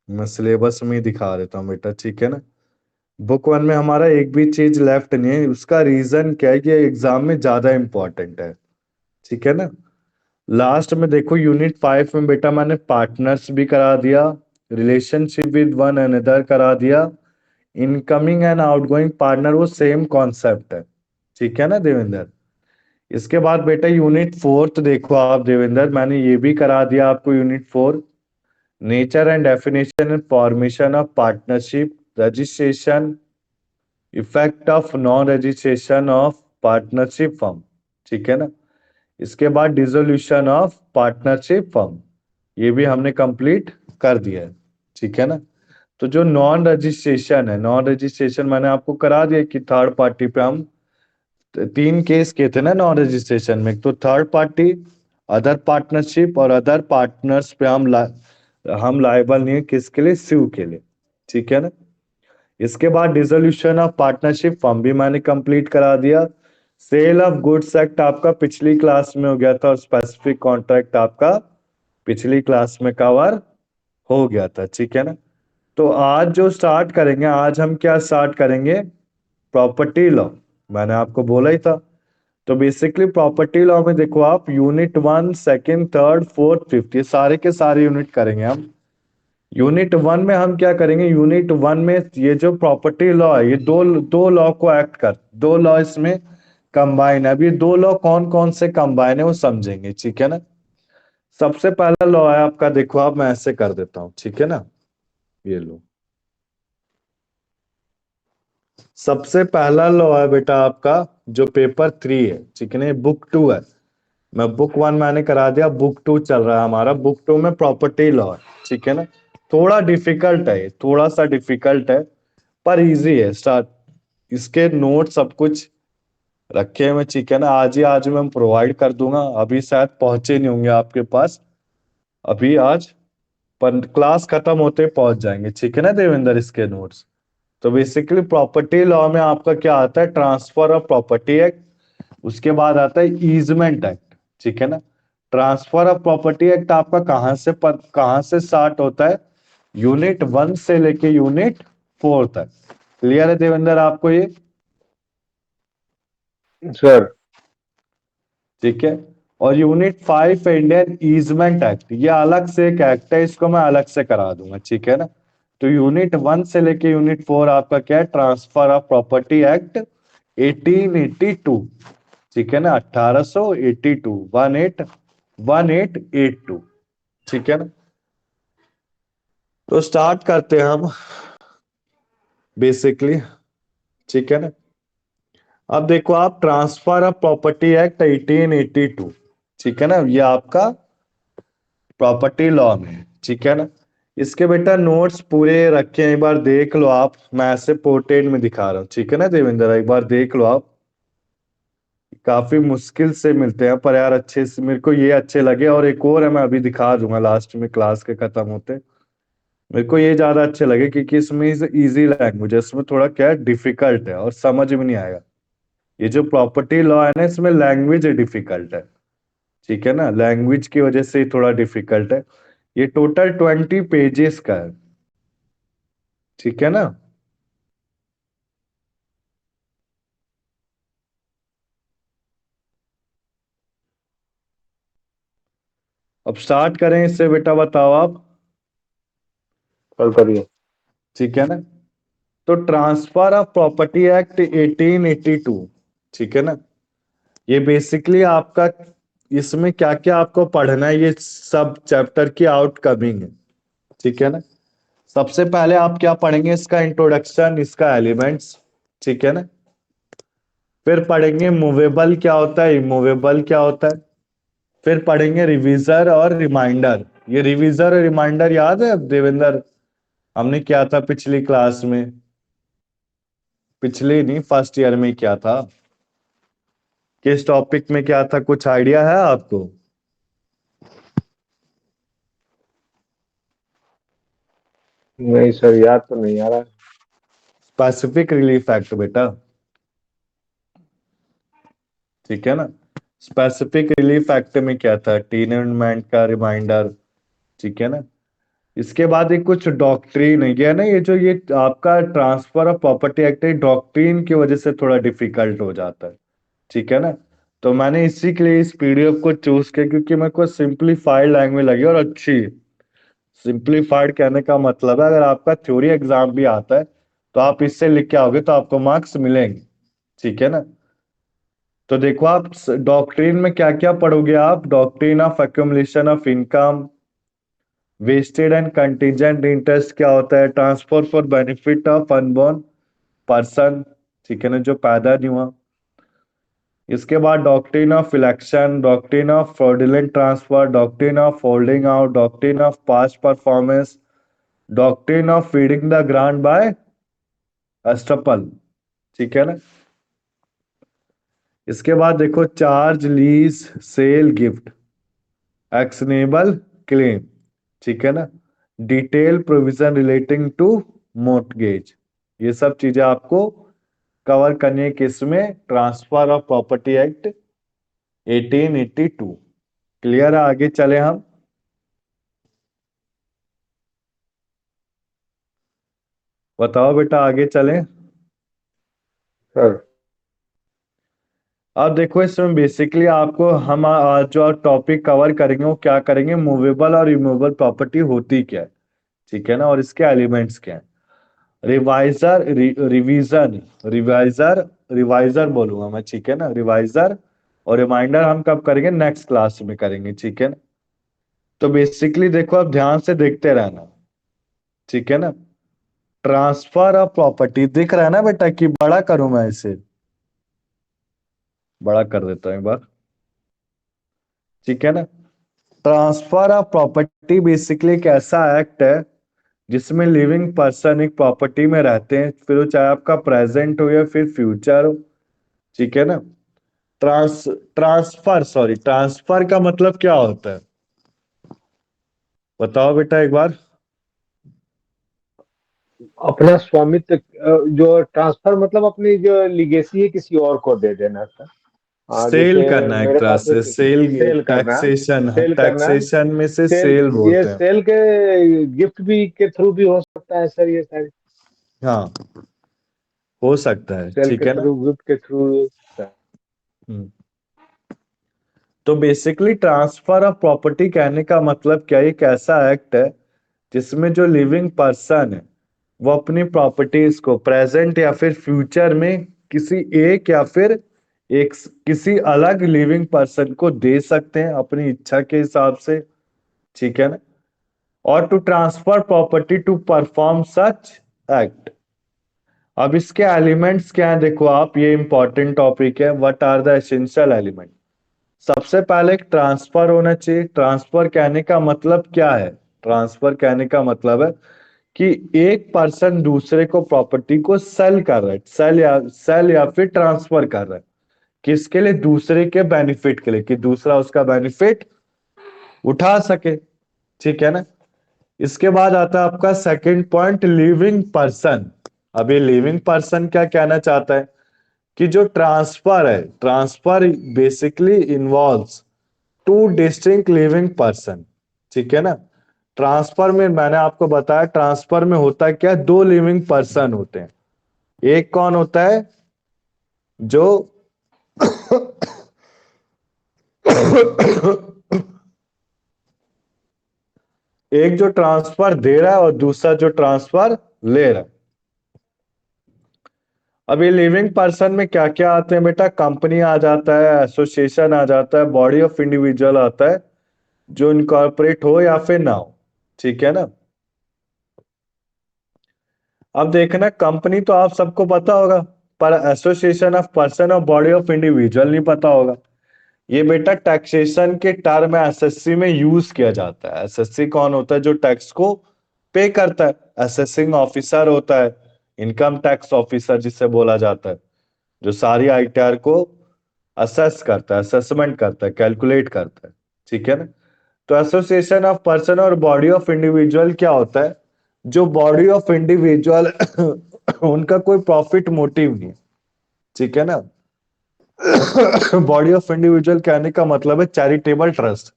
Speaker 1: मैं सिलेबस में ही दिखा देता हूँ बेटा। ठीक है ना। बुक वन में हमारा एक भी चीज लेफ्ट नहीं है, उसका रीजन क्या है कि एग्जाम में ज्यादा इंपॉर्टेंट है। ठीक है ना। लास्ट में देखो यूनिट 5 में बेटा मैंने पार्टनर्स भी करा दिया, रिलेशनशिप विद वन अनदर करा दिया, इनकमिंग एंड आउटगोइंग पार्टनर वो सेम कॉन्सेप्ट है। ठीक है ना देवेंद्र। इसके बाद बेटा यूनिट 4 देखो आप देवेंद्र, मैंने ये भी करा दिया आपको। Unit 4, nature and definition and formation of partnership, registration, effect of non registration of partnership firm. ठीक है ना। इसके बाद डिसोल्यूशन ऑफ पार्टनरशिप फर्म, ये भी हमने कंप्लीट कर दिया है। ठीक है ना। तो जो नॉन रजिस्ट्रेशन है, नॉन रजिस्ट्रेशन मैंने आपको करा दिया कि थर्ड पार्टी पे हम 3 केस किए थे ना नॉन रजिस्ट्रेशन में। एक तो थर्ड पार्टी, अदर पार्टनरशिप और अदर पार्टनर्स पे हम लायबल नहीं है, किसके लिए, स्यू के लिए। ठीक है ना। इसके बाद डिसोल्यूशन ऑफ पार्टनरशिप फॉर्म भी मैंने कंप्लीट करा दिया। सेल ऑफ गुड्स एक्ट आपका पिछली क्लास में हो गया था, और स्पेसिफिक कॉन्ट्रैक्ट आपका पिछली क्लास में कवर हो गया था। ठीक है ना। तो आज जो स्टार्ट करेंगे, आज हम क्या स्टार्ट करेंगे, प्रॉपर्टी लॉ। मैंने आपको बोला ही था। तो बेसिकली प्रॉपर्टी लॉ में देखो आप, unit 1, second, third, fourth, fifth, ये सारे के सारे यूनिट करेंगे हम। यूनिट 1 में हम क्या करेंगे, यूनिट 1 में ये जो प्रॉपर्टी लॉ है, ये दो दो लॉ को एक्ट कर, दो लॉ इसमें कंबाइन है। अभी दो लॉ कौन कौन से कंबाइन है वो समझेंगे। ठीक है ना। सबसे पहला लॉ है आपका, देखो आप, मैं ऐसे कर देता हूं। ठीक है ना। ये लो, सबसे पहला लॉ है बेटा आपका, जो पेपर 3 है। ठीक है ना। बुक 2 है, मैं बुक 1 मैंने करा दिया, बुक 2 चल रहा है हमारा। बुक 2 में प्रॉपर्टी लॉ है। ठीक है ना। थोड़ा डिफिकल्ट है, थोड़ा सा डिफिकल्ट है, पर इजी है। स्टार्ट, इसके नोट सब कुछ रखे हुए। ठीक है ना। आज ही आज मैं प्रोवाइड कर दूंगा, अभी शायद पहुंचे नहीं होंगे आपके पास अभी आज, पर क्लास खत्म होते पहुंच जाएंगे। ठीक है ना देवेंद्र, इसके नोट्स। तो बेसिकली प्रॉपर्टी लॉ में आपका क्या आता है, ट्रांसफर ऑफ प्रॉपर्टी एक्ट, उसके बाद आता है ईजमेंट एक्ट। ठीक है ना। ट्रांसफर ऑफ प्रॉपर्टी एक्ट आपका कहां से स्टार्ट होता है, यूनिट 1 से लेके यूनिट 4 तक। क्लियर है देवेंद्र आपको ये।
Speaker 2: सर।
Speaker 1: ठीक है। और यूनिट 5 इंडियन ईजमेंट एक्ट, ये अलग से एक एक्ट है, इसको मैं अलग से करा दूंगा। ठीक है ना। तो यूनिट 1 से लेके यूनिट 4 आपका क्या है, ट्रांसफर ऑफ प्रॉपर्टी एक्ट 1882। ठीक है ना। 1882, 1882। ठीक है ना। तो स्टार्ट करते हैं हम बेसिकली। ठीक है ना। अब देखो आप, ट्रांसफर ऑफ प्रॉपर्टी एक्ट 1882। ठीक है ना। ये आपका प्रॉपर्टी लॉ में है। ठीक है ना। इसके बेटा नोट्स पूरे रखे हैं, एक बार देख लो आप, मैं ऐसे पोर्ट्रेट में दिखा रहा हूँ। ठीक है ना देवेंद्र, एक बार देख लो आप। काफी मुश्किल से मिलते हैं, पर यार अच्छे से मेरे को ये अच्छे लगे, और एक और है मैं अभी दिखा दूंगा लास्ट में क्लास के खत्म होते। मेरे को ये ज्यादा अच्छे लगे क्योंकि इसमें इजी लैंग्वेज है, इसमें थोड़ा क्या है, डिफिकल्ट है और समझ में नहीं आएगा। ये जो प्रॉपर्टी लॉ है ना, इसमें लैंग्वेज डिफिकल्ट है। ठीक है ना। लैंग्वेज की वजह से ही थोड़ा डिफिकल्ट है। ये टोटल 20 पेजेस का है। ठीक है ना। अब स्टार्ट करें इससे बेटा, बताओ आप।
Speaker 2: कल करिए।
Speaker 1: ठीक है ना। तो ट्रांसफर ऑफ प्रॉपर्टी एक्ट 1882। ठीक है ना। ये बेसिकली आपका, इसमें क्या क्या आपको पढ़ना है, ये सब चैप्टर की आउटकमिंग है। ठीक है ना। सबसे पहले आप क्या पढ़ेंगे, इसका इंट्रोडक्शन, इसका एलिमेंट्स, ठीक है ना। फिर पढ़ेंगे मूवेबल क्या होता है, इमूवेबल क्या होता है। फिर पढ़ेंगे रिवीजर और रिमाइंडर। ये रिवीजर और रिमाइंडर याद है देवेंद्र, हमने क्या था पिछली क्लास में, पिछली नहीं फर्स्ट ईयर में क्या था, किस टॉपिक में क्या था, कुछ आइडिया है आपको?
Speaker 2: नहीं सर, याद तो नहीं आ रहा।
Speaker 1: स्पेसिफिक रिलीफ एक्ट बेटा, ठीक है ना। स्पेसिफिक रिलीफ एक्ट में क्या था, टीनेमेंट का रिमाइंडर, ठीक है ना। इसके बाद एक कुछ डॉक्ट्रिन है, ये ना, ये जो ये आपका ट्रांसफर ऑफ प्रॉपर्टी एक्ट है, डॉक्ट्रिन की वजह से थोड़ा डिफिकल्ट हो जाता है, ठीक है ना। तो मैंने इसी के लिए इस पीडीएफ को चूज किया, क्योंकि मेरे को सिंप्लीफाइड लैंग्वेज लगी और अच्छी। सिंप्लीफाइड कहने का मतलब है, अगर आपका थ्योरी एग्जाम भी आता है तो आप इससे लिख के आओगे तो आपको मार्क्स मिलेंगे, ठीक है ना। तो देखो आप डॉक्ट्रिन में क्या क्या पढ़ोगे आप, doctrine of accumulation of income, vested and contingent interest क्या होता है, transfer for benefit of unborn person, ठीक है ना, जो पैदा नहीं हुआ। इसके बाद doctrine of election, doctrine of fraudulent transfer, doctrine of holding out, doctrine of past performance, doctrine of feeding the grant by estoppel, ठीक है ना। इसके बाद देखो charge, lease, sale, gift, actionable claim, ठीक है ना, detail provision relating to mortgage, ये सब चीजें आपको कवर करनी है किसमें, transfer of property act 1882। Clear है, आगे चले हम। बताओ बेटा, आगे चलें।
Speaker 2: सर
Speaker 1: अब देखो इसमें बेसिकली आपको हम आज जो टॉपिक कवर करेंगे वो क्या करेंगे, मूवेबल और इमूवेबल प्रॉपर्टी होती क्या है, ठीक है ना, और इसके एलिमेंट्स क्या है। रिवाइजर, रिवीजन, रिवाइजर, रिवाइजर बोलूंगा मैं, ठीक है ना, रिवाइजर और रिमाइंडर हम कब करेंगे, नेक्स्ट क्लास में करेंगे, ठीक है ना। तो बेसिकली देखो आप ध्यान से देखते रहना, ठीक है ना। ट्रांसफर ऑफ प्रॉपर्टी दिख रहा है ना बेटा, कि बड़ा करूं मैं इसे, बड़ा कर देता हूं एक बार, ठीक है ना। ट्रांसफर ऑफ प्रॉपर्टी बेसिकली एक ऐसा एक्ट है जिसमें लिविंग पर्सन एक प्रॉपर्टी में रहते हैं, फिर वो चाहे आपका प्रेजेंट हो या फिर फ्यूचर हो, ठीक है ना। ट्रांसफर, सॉरी, ट्रांसफर का मतलब क्या होता है, बताओ बेटा एक बार।
Speaker 2: अपना स्वामित्व, जो ट्रांसफर मतलब अपनी जो लिगेसी है किसी और को दे देना सर।
Speaker 1: सेल
Speaker 2: जैसे
Speaker 1: करना एक
Speaker 2: मेरे
Speaker 1: तरह
Speaker 2: पास
Speaker 1: से,
Speaker 2: एक
Speaker 1: सेल,
Speaker 2: सेल करना,
Speaker 1: टैक्सेशन,
Speaker 2: सेल करना,
Speaker 1: टैक्सेशन में से
Speaker 2: सेल,
Speaker 1: सेल
Speaker 2: ये
Speaker 1: बोलते हैं।
Speaker 2: सेल के गिफ्ट भी के थ्रू भी हो सकता है सर, ये सारी
Speaker 1: हाँ, हो सकता है,
Speaker 2: सेल
Speaker 1: ठीक
Speaker 2: के
Speaker 1: है ना।
Speaker 2: थ्रू, गिफ्ट के थ्रू।
Speaker 1: हम्म। तो बेसिकली ट्रांसफर ऑफ प्रॉपर्टी कहने का मतलब क्या है, एक ऐसा एक्ट है जिसमें जो लिविंग पर्सन है वो अपनी प्रॉपर्टीज को प्रेजेंट या फिर फ्यूचर में किसी एक या फिर एक किसी अलग लिविंग पर्सन को दे सकते हैं अपनी इच्छा के हिसाब से, ठीक है ना। और to transfer property to perform such act. अब इसके एलिमेंट्स क्या है, देखो आप, ये इंपॉर्टेंट टॉपिक है, what are the essential element. सबसे पहले एक ट्रांसफर होना चाहिए। ट्रांसफर कहने का मतलब क्या है, ट्रांसफर कहने का मतलब है कि एक पर्सन दूसरे को प्रॉपर्टी को सेल कर रहा है, सेल या फिर ट्रांसफर कर रहा है, किसके लिए, दूसरे के बेनिफिट के लिए, कि दूसरा उसका बेनिफिट उठा सके, ठीक है ना। इसके बाद आता है आपका सेकंड पॉइंट, लिविंग पर्सन। अब ये लिविंग पर्सन क्या कहना चाहता है, कि जो ट्रांसफर है, transfer basically involves two distinct living person, ठीक है ना। ट्रांसफर में मैंने आपको बताया, ट्रांसफर में होता है क्या, दो लिविंग पर्सन होते हैं। एक कौन होता है, जो एक जो ट्रांसफर दे रहा है और दूसरा जो ट्रांसफर ले रहा है। अब ये लिविंग पर्सन में क्या क्या आते हैं बेटा, कंपनी आ जाता है, एसोसिएशन आ जाता है, बॉडी ऑफ इंडिविजुअल आता है, जो इनकॉर्पोरेट हो या फिर ना हो, ठीक है ना। अब देखना, कंपनी तो आप सबको पता होगा, पर एसोसिएशन ऑफ पर्सन और बॉडी ऑफ इंडिविजुअल नहीं पता होगा। ये बेटा टैक्सेशन के टर्म एसएससी में यूज किया जाता है। एसएससी कौन होता है? जो टैक्स को पे करता है। असेसिंग ऑफिसर होता है, इनकम टैक्स ऑफिसर जिसे बोला जाता है, जो सारी आईटीआर को असेस करता है, असेसमेंट करता है, कैलकुलेट करता है। ठीक है ना? तो एसोसिएशन ऑफ पर्सन और बॉडी ऑफ इंडिविजुअल क्या होता है? जो बॉडी ऑफ इंडिविजुअल उनका कोई प्रॉफिट मोटिव नहीं है। ठीक है ना? बॉडी ऑफ इंडिविजुअल कहने का मतलब है चैरिटेबल ट्रस्ट।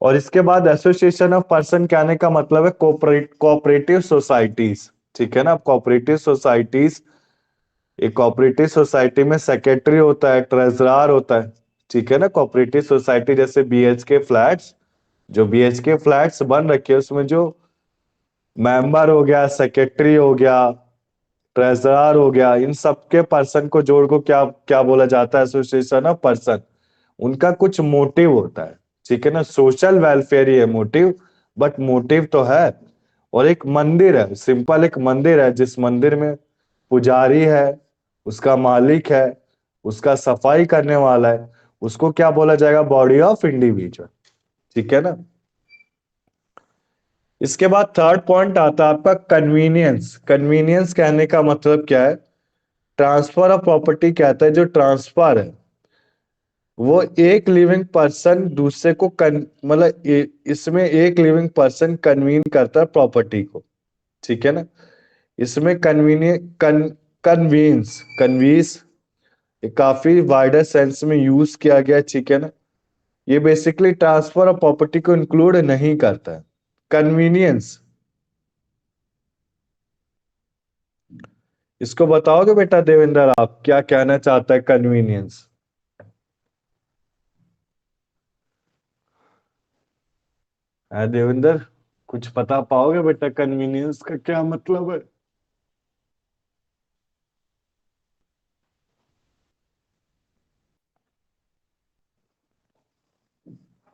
Speaker 1: और इसके बाद एसोसिएशन ऑफ पर्सन कहने का मतलब है कोऑपरेटिव सोसाइटीज। ठीक है ना? कोऑपरेटिव सोसाइटीज, एक कोऑपरेटिव सोसाइटी में सेक्रेटरी होता है, ट्रेजरर होता है। ठीक है ना? कोऑपरेटिव सोसाइटी जैसे बीएचके फ्लैट्स, जो बीएचके फ्लैट्स बन रखे हैं उसमें जो मेंबर हो गया, सेक्रेटरी हो गया, ट्रेजरर हो गया, इन सबके पर्सन को जोड़ को क्या क्या बोला जाता है? Association of person. उनका कुछ मोटिव होता है। ठीक है ना? सोशल वेलफेयर ही है मोटिव, बट मोटिव तो है। और एक मंदिर है, सिंपल एक मंदिर है, जिस मंदिर में पुजारी है, उसका मालिक है, उसका सफाई करने वाला है, उसको क्या बोला जाएगा? Body of individual. ठीक है ना? इसके बाद थर्ड पॉइंट आता है आपका कन्वीनियंस। कन्वीनियंस कहने का मतलब क्या है? ट्रांसफर ऑफ प्रॉपर्टी कहता है जो ट्रांसफर है वो एक लिविंग पर्सन दूसरे को मतलब इसमें एक लिविंग पर्सन कन्वीन करता है प्रॉपर्टी को। ठीक है ना? इसमें कन्वींस कन्वींस काफी वाइडर सेंस में यूज किया गया। ठीक है ना? ये बेसिकली ट्रांसफर ऑफ प्रॉपर्टी को इंक्लूड नहीं करता है। कन्वीनियंस, इसको बताओगे बेटा देवेंद्र, आप क्या कहना चाहता है कन्वीनियंस? है देवेंद्र, कुछ बता पाओगे बेटा कन्वीनियंस का क्या मतलब है?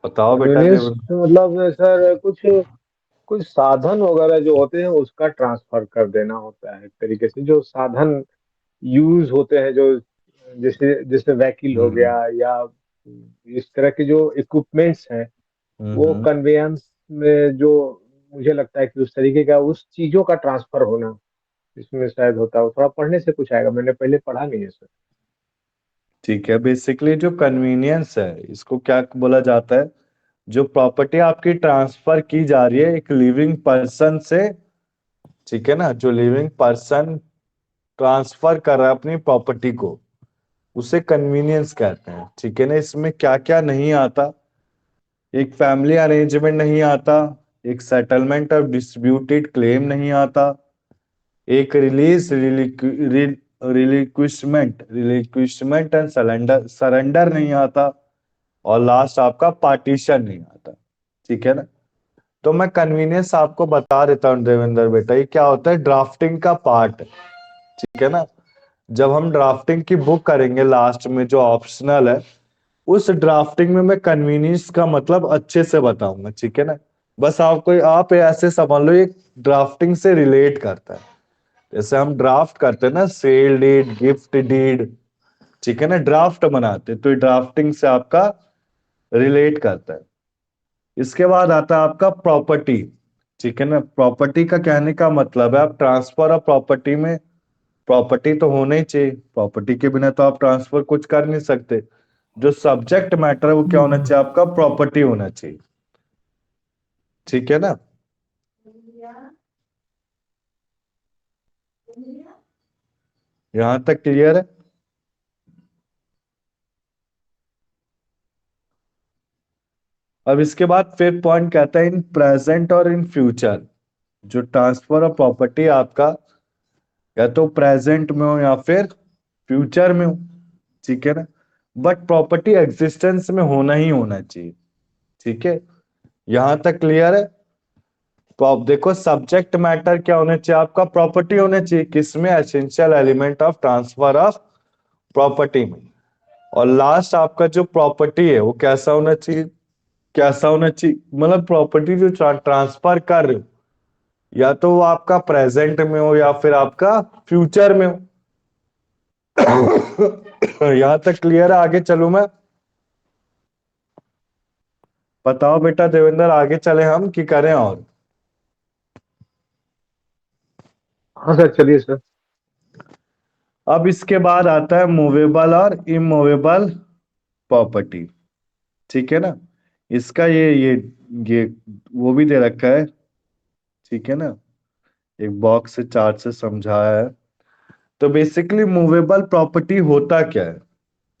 Speaker 1: बताओ बेटा
Speaker 2: कन्वीनियंस
Speaker 1: देवेंद्र।
Speaker 2: मतलब सर कुछ कुछ साधन वगैरह जो होते हैं उसका ट्रांसफर कर देना होता है, एक तरीके से जो साधन यूज होते हैं, जो जैसे जैसे वहीकल हो
Speaker 1: हम्म
Speaker 2: गया या इस तरह के जो इक्विपमेंट्स हैं, वो
Speaker 1: हम्म।
Speaker 2: कन्वेयंस में जो मुझे लगता है कि उस तरीके का उस चीजों का ट्रांसफर होना इसमें शायद होता है। थोड़ा पढ़ने से कुछ आएगा, मैंने पहले पढ़ा नहीं है सर।
Speaker 1: ठीक है, बेसिकली जो कन्वीनियंस है इसको क्या बोला जाता है? जो प्रॉपर्टी आपकी ट्रांसफर की जा रही है एक लिविंग पर्सन से। ठीक है ना? जो लिविंग पर्सन ट्रांसफर कर रहा है अपनी प्रॉपर्टी को, उसे कन्वीनियंस कहते हैं। ठीक है ना? इसमें क्या क्या नहीं आता? एक फैमिली अरेंजमेंट नहीं आता, एक सेटलमेंट ऑफ डिस्प्यूटेड क्लेम नहीं आता, एक रिलीज रिलिक्विशमेंट एंड सरेंडर सरेंडर नहीं आता, और लास्ट आपका पार्टीशन नहीं आता। ठीक है ना? तो मैं कन्वीनियंस आपको बता देता हूँ देवेंद्र बेटा, ये क्या होता है? ड्राफ्टिंग का पार्ट है। ठीक है ना? जब हम ड्राफ्टिंग की बुक करेंगे लास्ट में जो ऑप्शनल है, उस ड्राफ्टिंग में मैं कन्वीनियंस का मतलब अच्छे से बताऊंगा। ठीक है ना? बस आपको आप ऐसे समझ लो ये ड्राफ्टिंग से रिलेट करता है। जैसे हम ड्राफ्ट करते हैं ना, सेल डीड, गिफ्ट डीड। ठीक है ना? ड्राफ्ट बनाते हैं, तो ये ड्राफ्टिंग से आपका रिलेट करता है। इसके बाद आता है आपका प्रॉपर्टी। ठीक है ना? प्रॉपर्टी का कहने का मतलब है आप ट्रांसफर ऑफ प्रॉपर्टी में प्रॉपर्टी तो होना ही चाहिए। प्रॉपर्टी के बिना तो आप ट्रांसफर कुछ कर नहीं सकते। जो सब्जेक्ट मैटर है वो क्या होना चाहिए? आपका प्रॉपर्टी होना चाहिए। ठीक है ना? यहां तक क्लियर है? अब इसके बाद फिफ्थ पॉइंट कहता है इन प्रेजेंट और इन फ्यूचर। जो ट्रांसफर ऑफ प्रॉपर्टी आपका या तो प्रेजेंट में हो या फिर फ्यूचर में हो। ठीक है ना? बट प्रॉपर्टी एग्जिस्टेंस में होना ही होना चाहिए। ठीक है? यहां तक क्लियर है? तो आप देखो सब्जेक्ट मैटर क्या होना चाहिए? आपका प्रॉपर्टी होना चाहिए। किसमें? Essential element of transfer of property में। और लास्ट आपका जो प्रॉपर्टी है वो कैसा होना चाहिए? कैसा होना चाहिए मतलब प्रॉपर्टी जो ट्रांसफर कर रहे हो या तो वो आपका प्रेजेंट में हो या फिर आपका फ्यूचर में हो। यहां तक क्लियर है? आगे चलूं मैं? बताओ बेटा देवेंद्र, आगे चले हम कि करें और?
Speaker 2: हाँ सर, चलिए सर।
Speaker 1: अब इसके बाद आता है मूवेबल और इमूवेबल प्रॉपर्टी। ठीक है ना? इसका ये वो भी दे रखा है। ठीक है ना? एक बॉक्स से चार्ट से समझाया है। तो बेसिकली मूवेबल प्रॉपर्टी होता क्या है?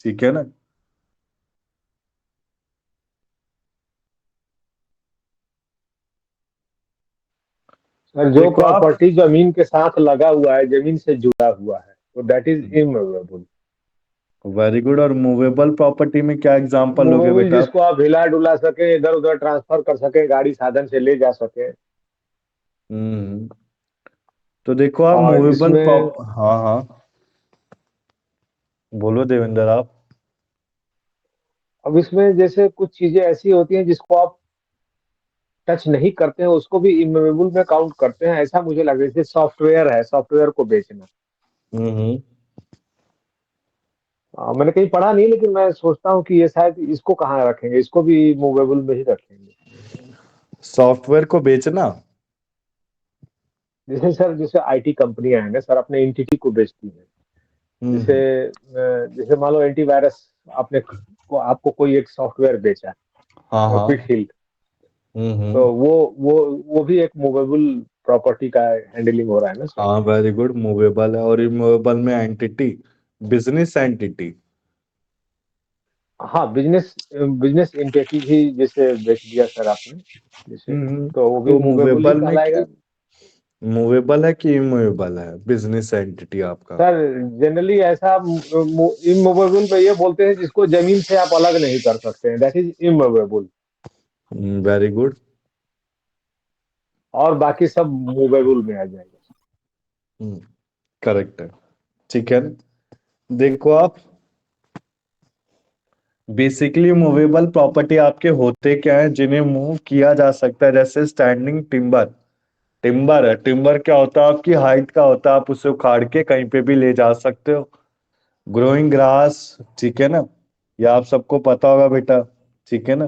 Speaker 1: ठीक है ना?
Speaker 2: सर, जो
Speaker 1: देखो आप।
Speaker 2: प्रॉपर्टी जमीन के साथ लगा हुआ है, जमीन से जुड़ा हुआ है, तो that is immovable.
Speaker 1: Very good. और मूवेबल प्रॉपर्टी में क्या एग्जांपल लोगे
Speaker 2: मूवेबल
Speaker 1: बेटा आप?
Speaker 2: जिसको आप हिला डुला सके, इधर उधर ट्रांसफर कर सके, गाड़ी साधन से ले जा सके।
Speaker 1: हम्म। तो देखो आप
Speaker 2: और
Speaker 1: मूवेबल
Speaker 2: इसमें,
Speaker 1: प्रॉप हाँ हाँ, बोलो देवेंद्र आप।
Speaker 2: अब इसमें जैसे कुछ चीजें ऐसी होती हैं जिसको आप टच नहीं करते हैं, उसको भी इमूवेबल में काउंट करते हैं, ऐसा मुझे लग रहा है। जैसे सॉफ्टवेयर है, सॉफ्टवेयर को बेचना।
Speaker 1: हम्म।
Speaker 2: मैंने कहीं पढ़ा नहीं, लेकिन मैं सोचता हूँ कि ये शायद इसको कहाँ रखेंगे, इसको भी मूवेबल में ही रखेंगे।
Speaker 1: सॉफ्टवेयर को बेचना।
Speaker 2: जैसे सर, जैसे आईटी कंपनियां हैं ना सर, अपने एंटिटी को बेचती हैं। जैसे
Speaker 1: हम्म।
Speaker 2: जैसे मान लो एंटीवायरस, आपको कोई एक सॉफ्टवेयर बेचा,
Speaker 1: हाँ
Speaker 2: क्विक
Speaker 1: हाँ।
Speaker 2: हील। तो
Speaker 1: हम्म।
Speaker 2: वो भी एक मूवेबल प्रॉपर्टी का हैंडलिंग हो रहा है ना सर।
Speaker 1: हाँ वेरी गुड, मूवेबल है। और इमूवेबल में एंटिटी, बिजनेस एंटिटी।
Speaker 2: हाँ, बिजनेस बिजनेस एंटिटी भी जैसे बेच दिया सर आपने, जैसे, तो वो भी
Speaker 1: तो
Speaker 2: मूवेबल ही
Speaker 1: मूवेबल में
Speaker 2: कहलाएगा।
Speaker 1: मूवेबल है कि इमूवेबल है बिजनेस एंटिटी आपका?
Speaker 2: सर, जनरली ऐसा इमूवेबल में ये बोलते हैं जिसको जमीन से आप अलग नहीं कर सकते हैं, that is immovable.
Speaker 1: Very good.
Speaker 2: और बाकी सब मूवेबल में आ जाएगा।
Speaker 1: करेक्ट है। ठीक है ना? देखो आप, बेसिकली मूवेबल प्रॉपर्टी आपके होते क्या है जिन्हें मूव किया जा सकता है? जैसे स्टैंडिंग टिम्बर। टिम्बर है, टिम्बर क्या होता है? आपकी हाइट का होता है, आप उसे उखाड़ के कहीं पे भी ले जा सकते हो। Growing grass. ठीक है ना? या आप सबको पता होगा बेटा। ठीक है ना?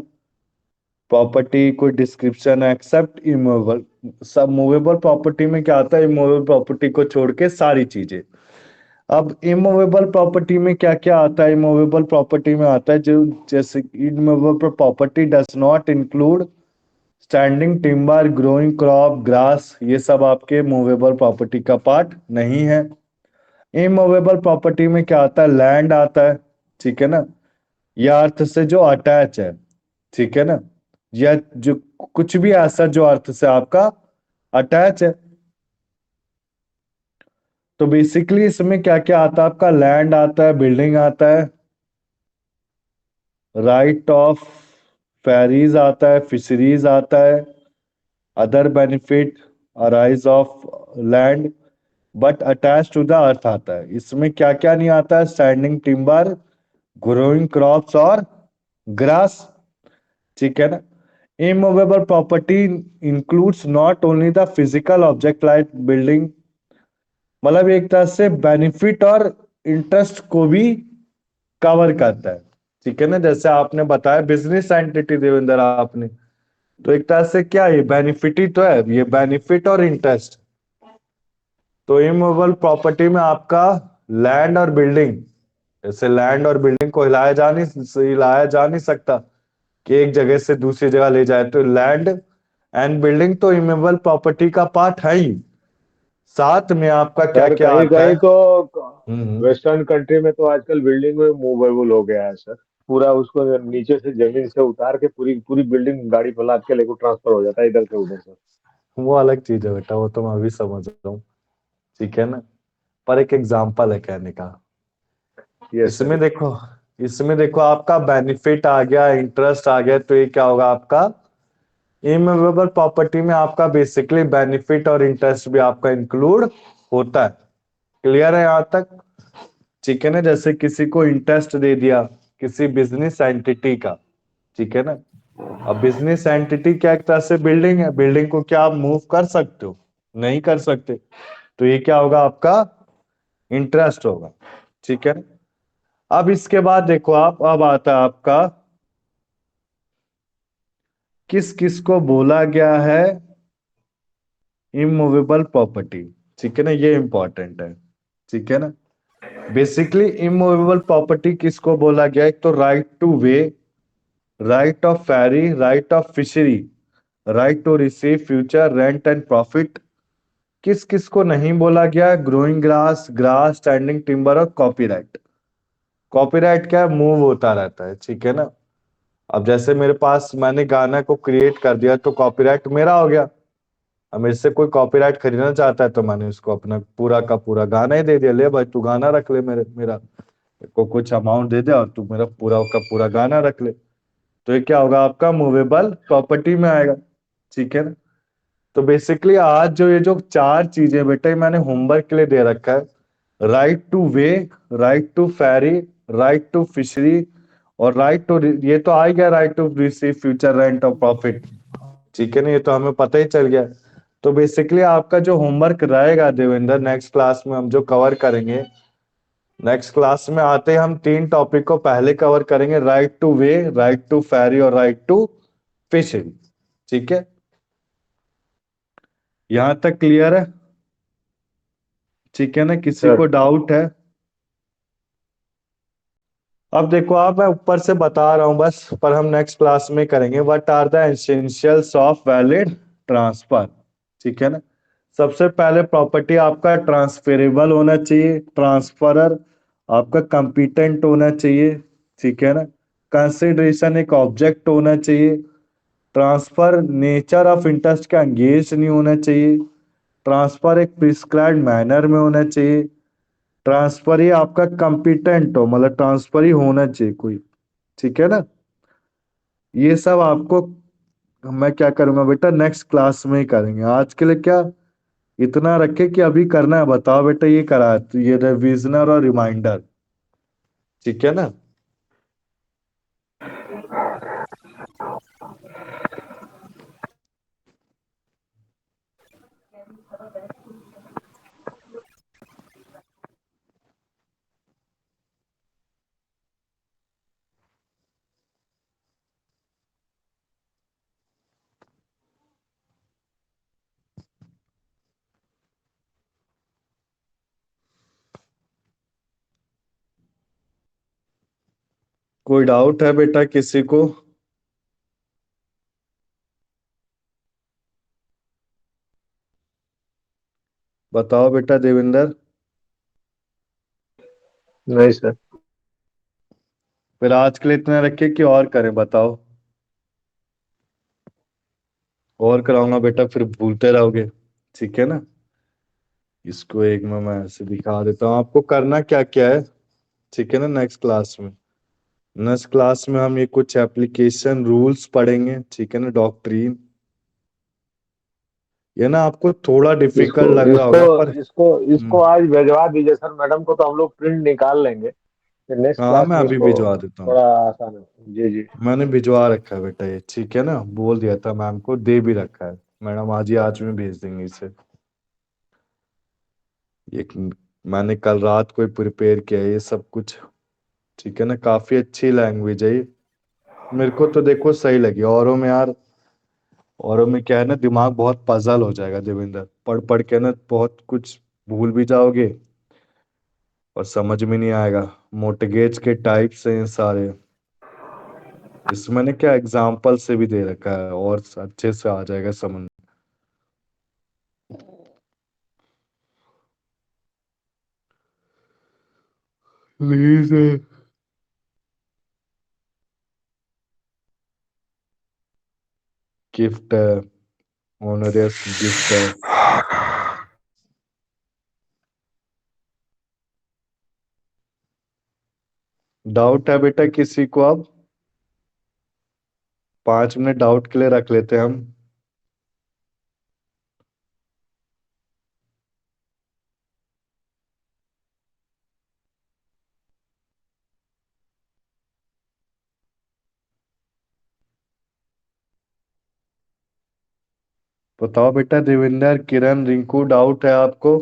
Speaker 1: प्रॉपर्टी कोई डिस्क्रिप्शन है एक्सेप्ट इमूवेबल। सब मूवेबल प्रॉपर्टी में क्या आता है? इमूवेबल प्रॉपर्टी को छोड़ के सारी चीजें। अब इमूवेबल प्रॉपर्टी में क्या क्या आता है? इमूवेबल प्रॉपर्टी में आता है जो, जैसे immovable property does not include standing timber, growing crop, grass. ये सब आपके मूवेबल प्रॉपर्टी का पार्ट नहीं है। इमूवेबल प्रॉपर्टी में क्या आता है? लैंड आता है। ठीक है ना? या अर्थ से जो अटैच है। ठीक है ना? या जो कुछ भी ऐसा जो अर्थ से आपका अटैच है। तो बेसिकली इसमें क्या क्या आता है? आपका लैंड आता है, बिल्डिंग आता है, राइट ऑफ फेरीज आता है, फिशरीज आता है, other benefit arise of land but attach to the earth आता है। इसमें क्या क्या नहीं आता है? स्टैंडिंग टिम्बर, ग्रोइंग क्रॉप्स और ग्रास। ठीक है ना? Immovable property includes not only the physical object like building, मतलब एक तरह से बेनिफिट और इंटरेस्ट को भी कवर करता है। ठीक है ना? जैसे आपने बताया बिजनेस एंटिटी देवेंद्र आपने, तो एक तरह से क्या ये बेनिफिट ही तो है, ये बेनिफिट और इंटरेस्ट। तो इमूवेबल प्रॉपर्टी में आपका लैंड और बिल्डिंग, जैसे लैंड और बिल्डिंग को हिलाया जा नहीं सकता कि एक जगह से दूसरी जगह ले जाए, तो लैंड एंड बिल्डिंग तो इमूवेबल प्रॉपर्टी का पार्ट है ही। साथ में आपका क्या
Speaker 2: सर,
Speaker 1: क्या
Speaker 2: कहीं
Speaker 1: आता है?
Speaker 2: कहीं तो
Speaker 1: हम्म।
Speaker 2: वेस्टर्न कंट्री में तो आजकल बिल्डिंग में मूवेबल हो गया है सर। पूरा उसको नीचे से, जमीन से उतार के पूरी पूरी बिल्डिंग गाड़ी पर लाद के लेको ट्रांसफर हो जाता है इधर से उधर सर।
Speaker 1: वो अलग चीज है बेटा, वो तो मैं भी समझ रहा हूँ। ठीक है ना? पर एक एग्जाम्पल है कहने का।
Speaker 2: Yes sir.
Speaker 1: इसमें देखो, इसमें देखो आपका बेनिफिट आ गया, इंटरेस्ट आ गया, तो ये क्या होगा आपका? इमूवेबल प्रॉपर्टी में आपका बेसिकली बेनिफिट और इंटरेस्ट भी आपका इंक्लूड होता है। क्लियर है यहां तक? ठीक है ना? जैसे किसी को इंटरेस्ट दे दिया किसी बिजनेस एंटिटी का। ठीक है ना? अब बिजनेस एंटिटी क्या एक तरह से बिल्डिंग है, बिल्डिंग को क्या आप मूव कर सकते हो? नहीं कर सकते, तो ये क्या होगा आपका इंटरेस्ट होगा। ठीक है। अब इसके बाद देखो आप, अब आता है आपका किस किस को बोला गया है इमूवेबल प्रॉपर्टी। ठीक है ना, ये इंपॉर्टेंट है। ठीक है ना, बेसिकली इमूवेबल प्रॉपर्टी किसको बोला गया है? एक तो right to way, right of ferry, right of fishery, right to receive future rent and profit. किस किस को नहीं बोला गया? Growing grass, grass, standing timber और कॉपीराइट। कॉपीराइट क्या है? मूव होता रहता है। ठीक है ना, अब जैसे मेरे पास मैंने गाना को क्रिएट कर दिया तो कॉपीराइट मेरा हो गया। अब मेरे से कोई कॉपीराइट खरीदना चाहता है तो मैंने उसको अपना पूरा का पूरा गाना ही दे दिया, ले भाई तू गाना रख ले, मेरा को कुछ अमाउंट दे दे और तू मेरा पूरा का पूरा गाना रख ले। तो ये क्या होगा आपका मूवेबल प्रॉपर्टी में आएगा। ठीक है ना, तो बेसिकली आज जो ये जो चार चीजें बेटा ये मैंने होमवर्क के लिए दे रखा है, right to way, right to ferry, right to fishery और राइट टू, ये तो आ ही गया right to receive future rent और प्रॉफिट। ठीक है ना, ये तो हमें पता ही चल गया। तो बेसिकली आपका जो होमवर्क रहेगा देवेंद्र, नेक्स्ट क्लास में हम जो कवर करेंगे, नेक्स्ट क्लास में आते ही हम तीन टॉपिक को पहले कवर करेंगे, right to way, right to ferry और राइट टू फिशिंग। ठीक है, यहां तक क्लियर है? ठीक है ना, किसी को
Speaker 2: सर।
Speaker 1: डाउट है? अब देखो आप, मैं ऊपर से बता रहा हूं बस, पर हम नेक्स्ट क्लास में करेंगे what are the essentials of valid transfer. ठीक है ना, सबसे पहले प्रॉपर्टी आपका ट्रांसफरेबल होना चाहिए, ट्रांसफरर आपका कंपिटेंट होना चाहिए। ठीक है ना, कंसिडरेशन एक ऑब्जेक्ट होना चाहिए, ट्रांसफर नेचर ऑफ इंटरेस्ट का एंगेज नहीं होना चाहिए, ट्रांसफर एक प्रिस्क्राइब्ड मैनर में होना चाहिए, ट्रांसफर ही आपका कंपिटेंट हो, मतलब ट्रांसफर ही होना चाहिए कोई। ठीक है ना, ये सब आपको मैं क्या करूंगा बेटा नेक्स्ट क्लास में ही करेंगे। आज के लिए क्या इतना रखे कि अभी करना है? बताओ बेटा, ये करा है तो ये रिविजनर और रिमाइंडर। ठीक है ना, कोई डाउट है बेटा किसी को? बताओ बेटा देविंदर।
Speaker 2: नहीं सर।
Speaker 1: फिर आज के लिए इतना रखे कि और करें? बताओ, और कराऊंगा बेटा फिर भूलते रहोगे। ठीक है ना, इसको एक मैं ऐसे दिखा देता हूँ आपको करना क्या क्या है। ठीक है ना, नेक्स्ट क्लास में, नेक्स्ट क्लास में हम ये कुछ एप्लीकेशन रूल्स पढ़ेंगे। ठीक है ना, डॉक्ट्रिन, ये ना आपको थोड़ा
Speaker 2: इसको
Speaker 1: डिफिकल्ट लग रहा
Speaker 2: इसको
Speaker 1: होगा पर
Speaker 2: इसको इसको आज भिजवा दीजिए सर मैडम को, तो हम लोग प्रिंट निकाल लेंगे, फिर नेक्स्ट
Speaker 1: हाँ
Speaker 2: क्लास
Speaker 1: मैं
Speaker 2: में
Speaker 1: अभी
Speaker 2: इसको
Speaker 1: भिजवा देता हूँ।
Speaker 2: थोड़ा आसान है। जी जी।
Speaker 1: मैंने भिजवा रखा है बेटा ये। ठीक है ना, बोल दिया था मैम को, दे भी रखा है। मैडम आज ही आज में भेज देंगे इसे। ये मैंने कल रात को ही प्रिपेयर किया है ये सब कुछ। ठीक है ना, काफी अच्छी लैंग्वेज है ये, मेरे को तो देखो सही लगी। औरों में यार, औरों में क्या है ना, दिमाग बहुत पजल हो जाएगा देवेंद्र, पढ़ पढ़ के ना बहुत कुछ भूल भी जाओगे और समझ में नहीं आएगा। मोर्टगेज के टाइप्स हैं सारे, इसमें ने क्या एग्जाम्पल से भी दे रखा है और अच्छे से आ जाएगा समझ। प्लीज, गिफ्ट है, ऑनरियस गिफ्ट है। डाउट है बेटा किसी को? अब 5 मिनट डाउट के लिए रख लेते हैं हम। बताओ बेटा देवेंद्र, किरण, रिंकू, डाउट है आपको?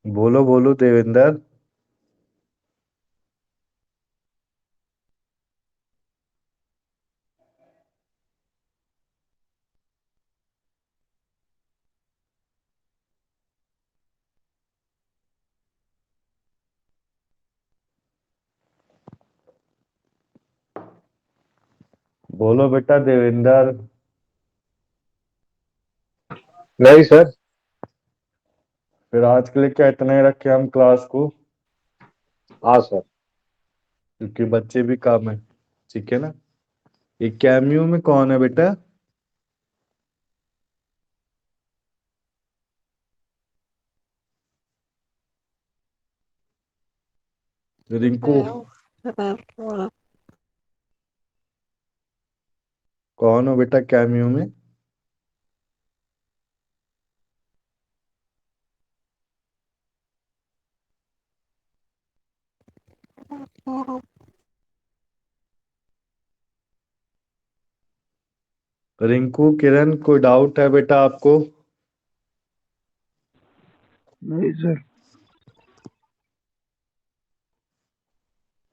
Speaker 1: बोलो बोलो देवेंद्र। बोलो बेटा देवेंद्र।
Speaker 2: नहीं सर।
Speaker 1: फिर आज के लिए क्या इतना ही रखे हम क्लास को,
Speaker 2: हाँ सर।
Speaker 1: क्योंकि बच्चे भी काम है। ठीक है ना? ये कैमियो में कौन है बेटा? रिंकू। कौन हो बेटा कैमियो में? रिंकू, किरण, कोई डाउट है बेटा आपको?
Speaker 4: नहीं सर।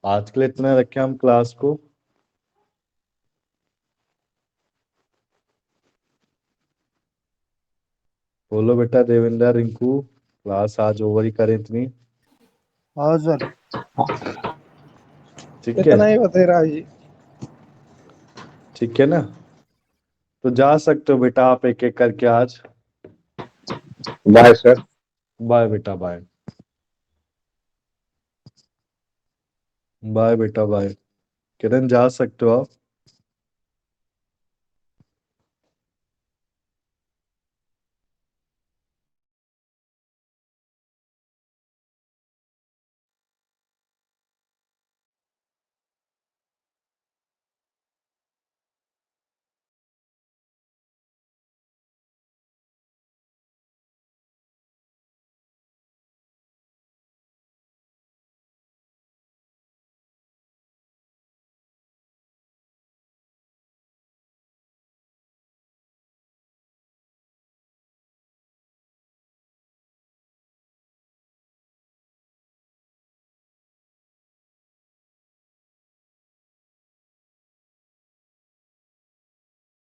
Speaker 1: आज के लिए इतना रखे हम क्लास को। बोलो बेटा देवेंद्र, रिंकू, क्लास आज ओवर ही करें इतनी।
Speaker 4: हाँ सर,
Speaker 1: ठीक है?
Speaker 4: इतना ही बतेरा जी।
Speaker 1: ठीक है ना? तो जा सकते हो बेटा आप एक एक करके आज।
Speaker 2: Bye sir.
Speaker 1: बाय बेटा बाय। बाय बेटा बाय। किरण जा सकते हो आप।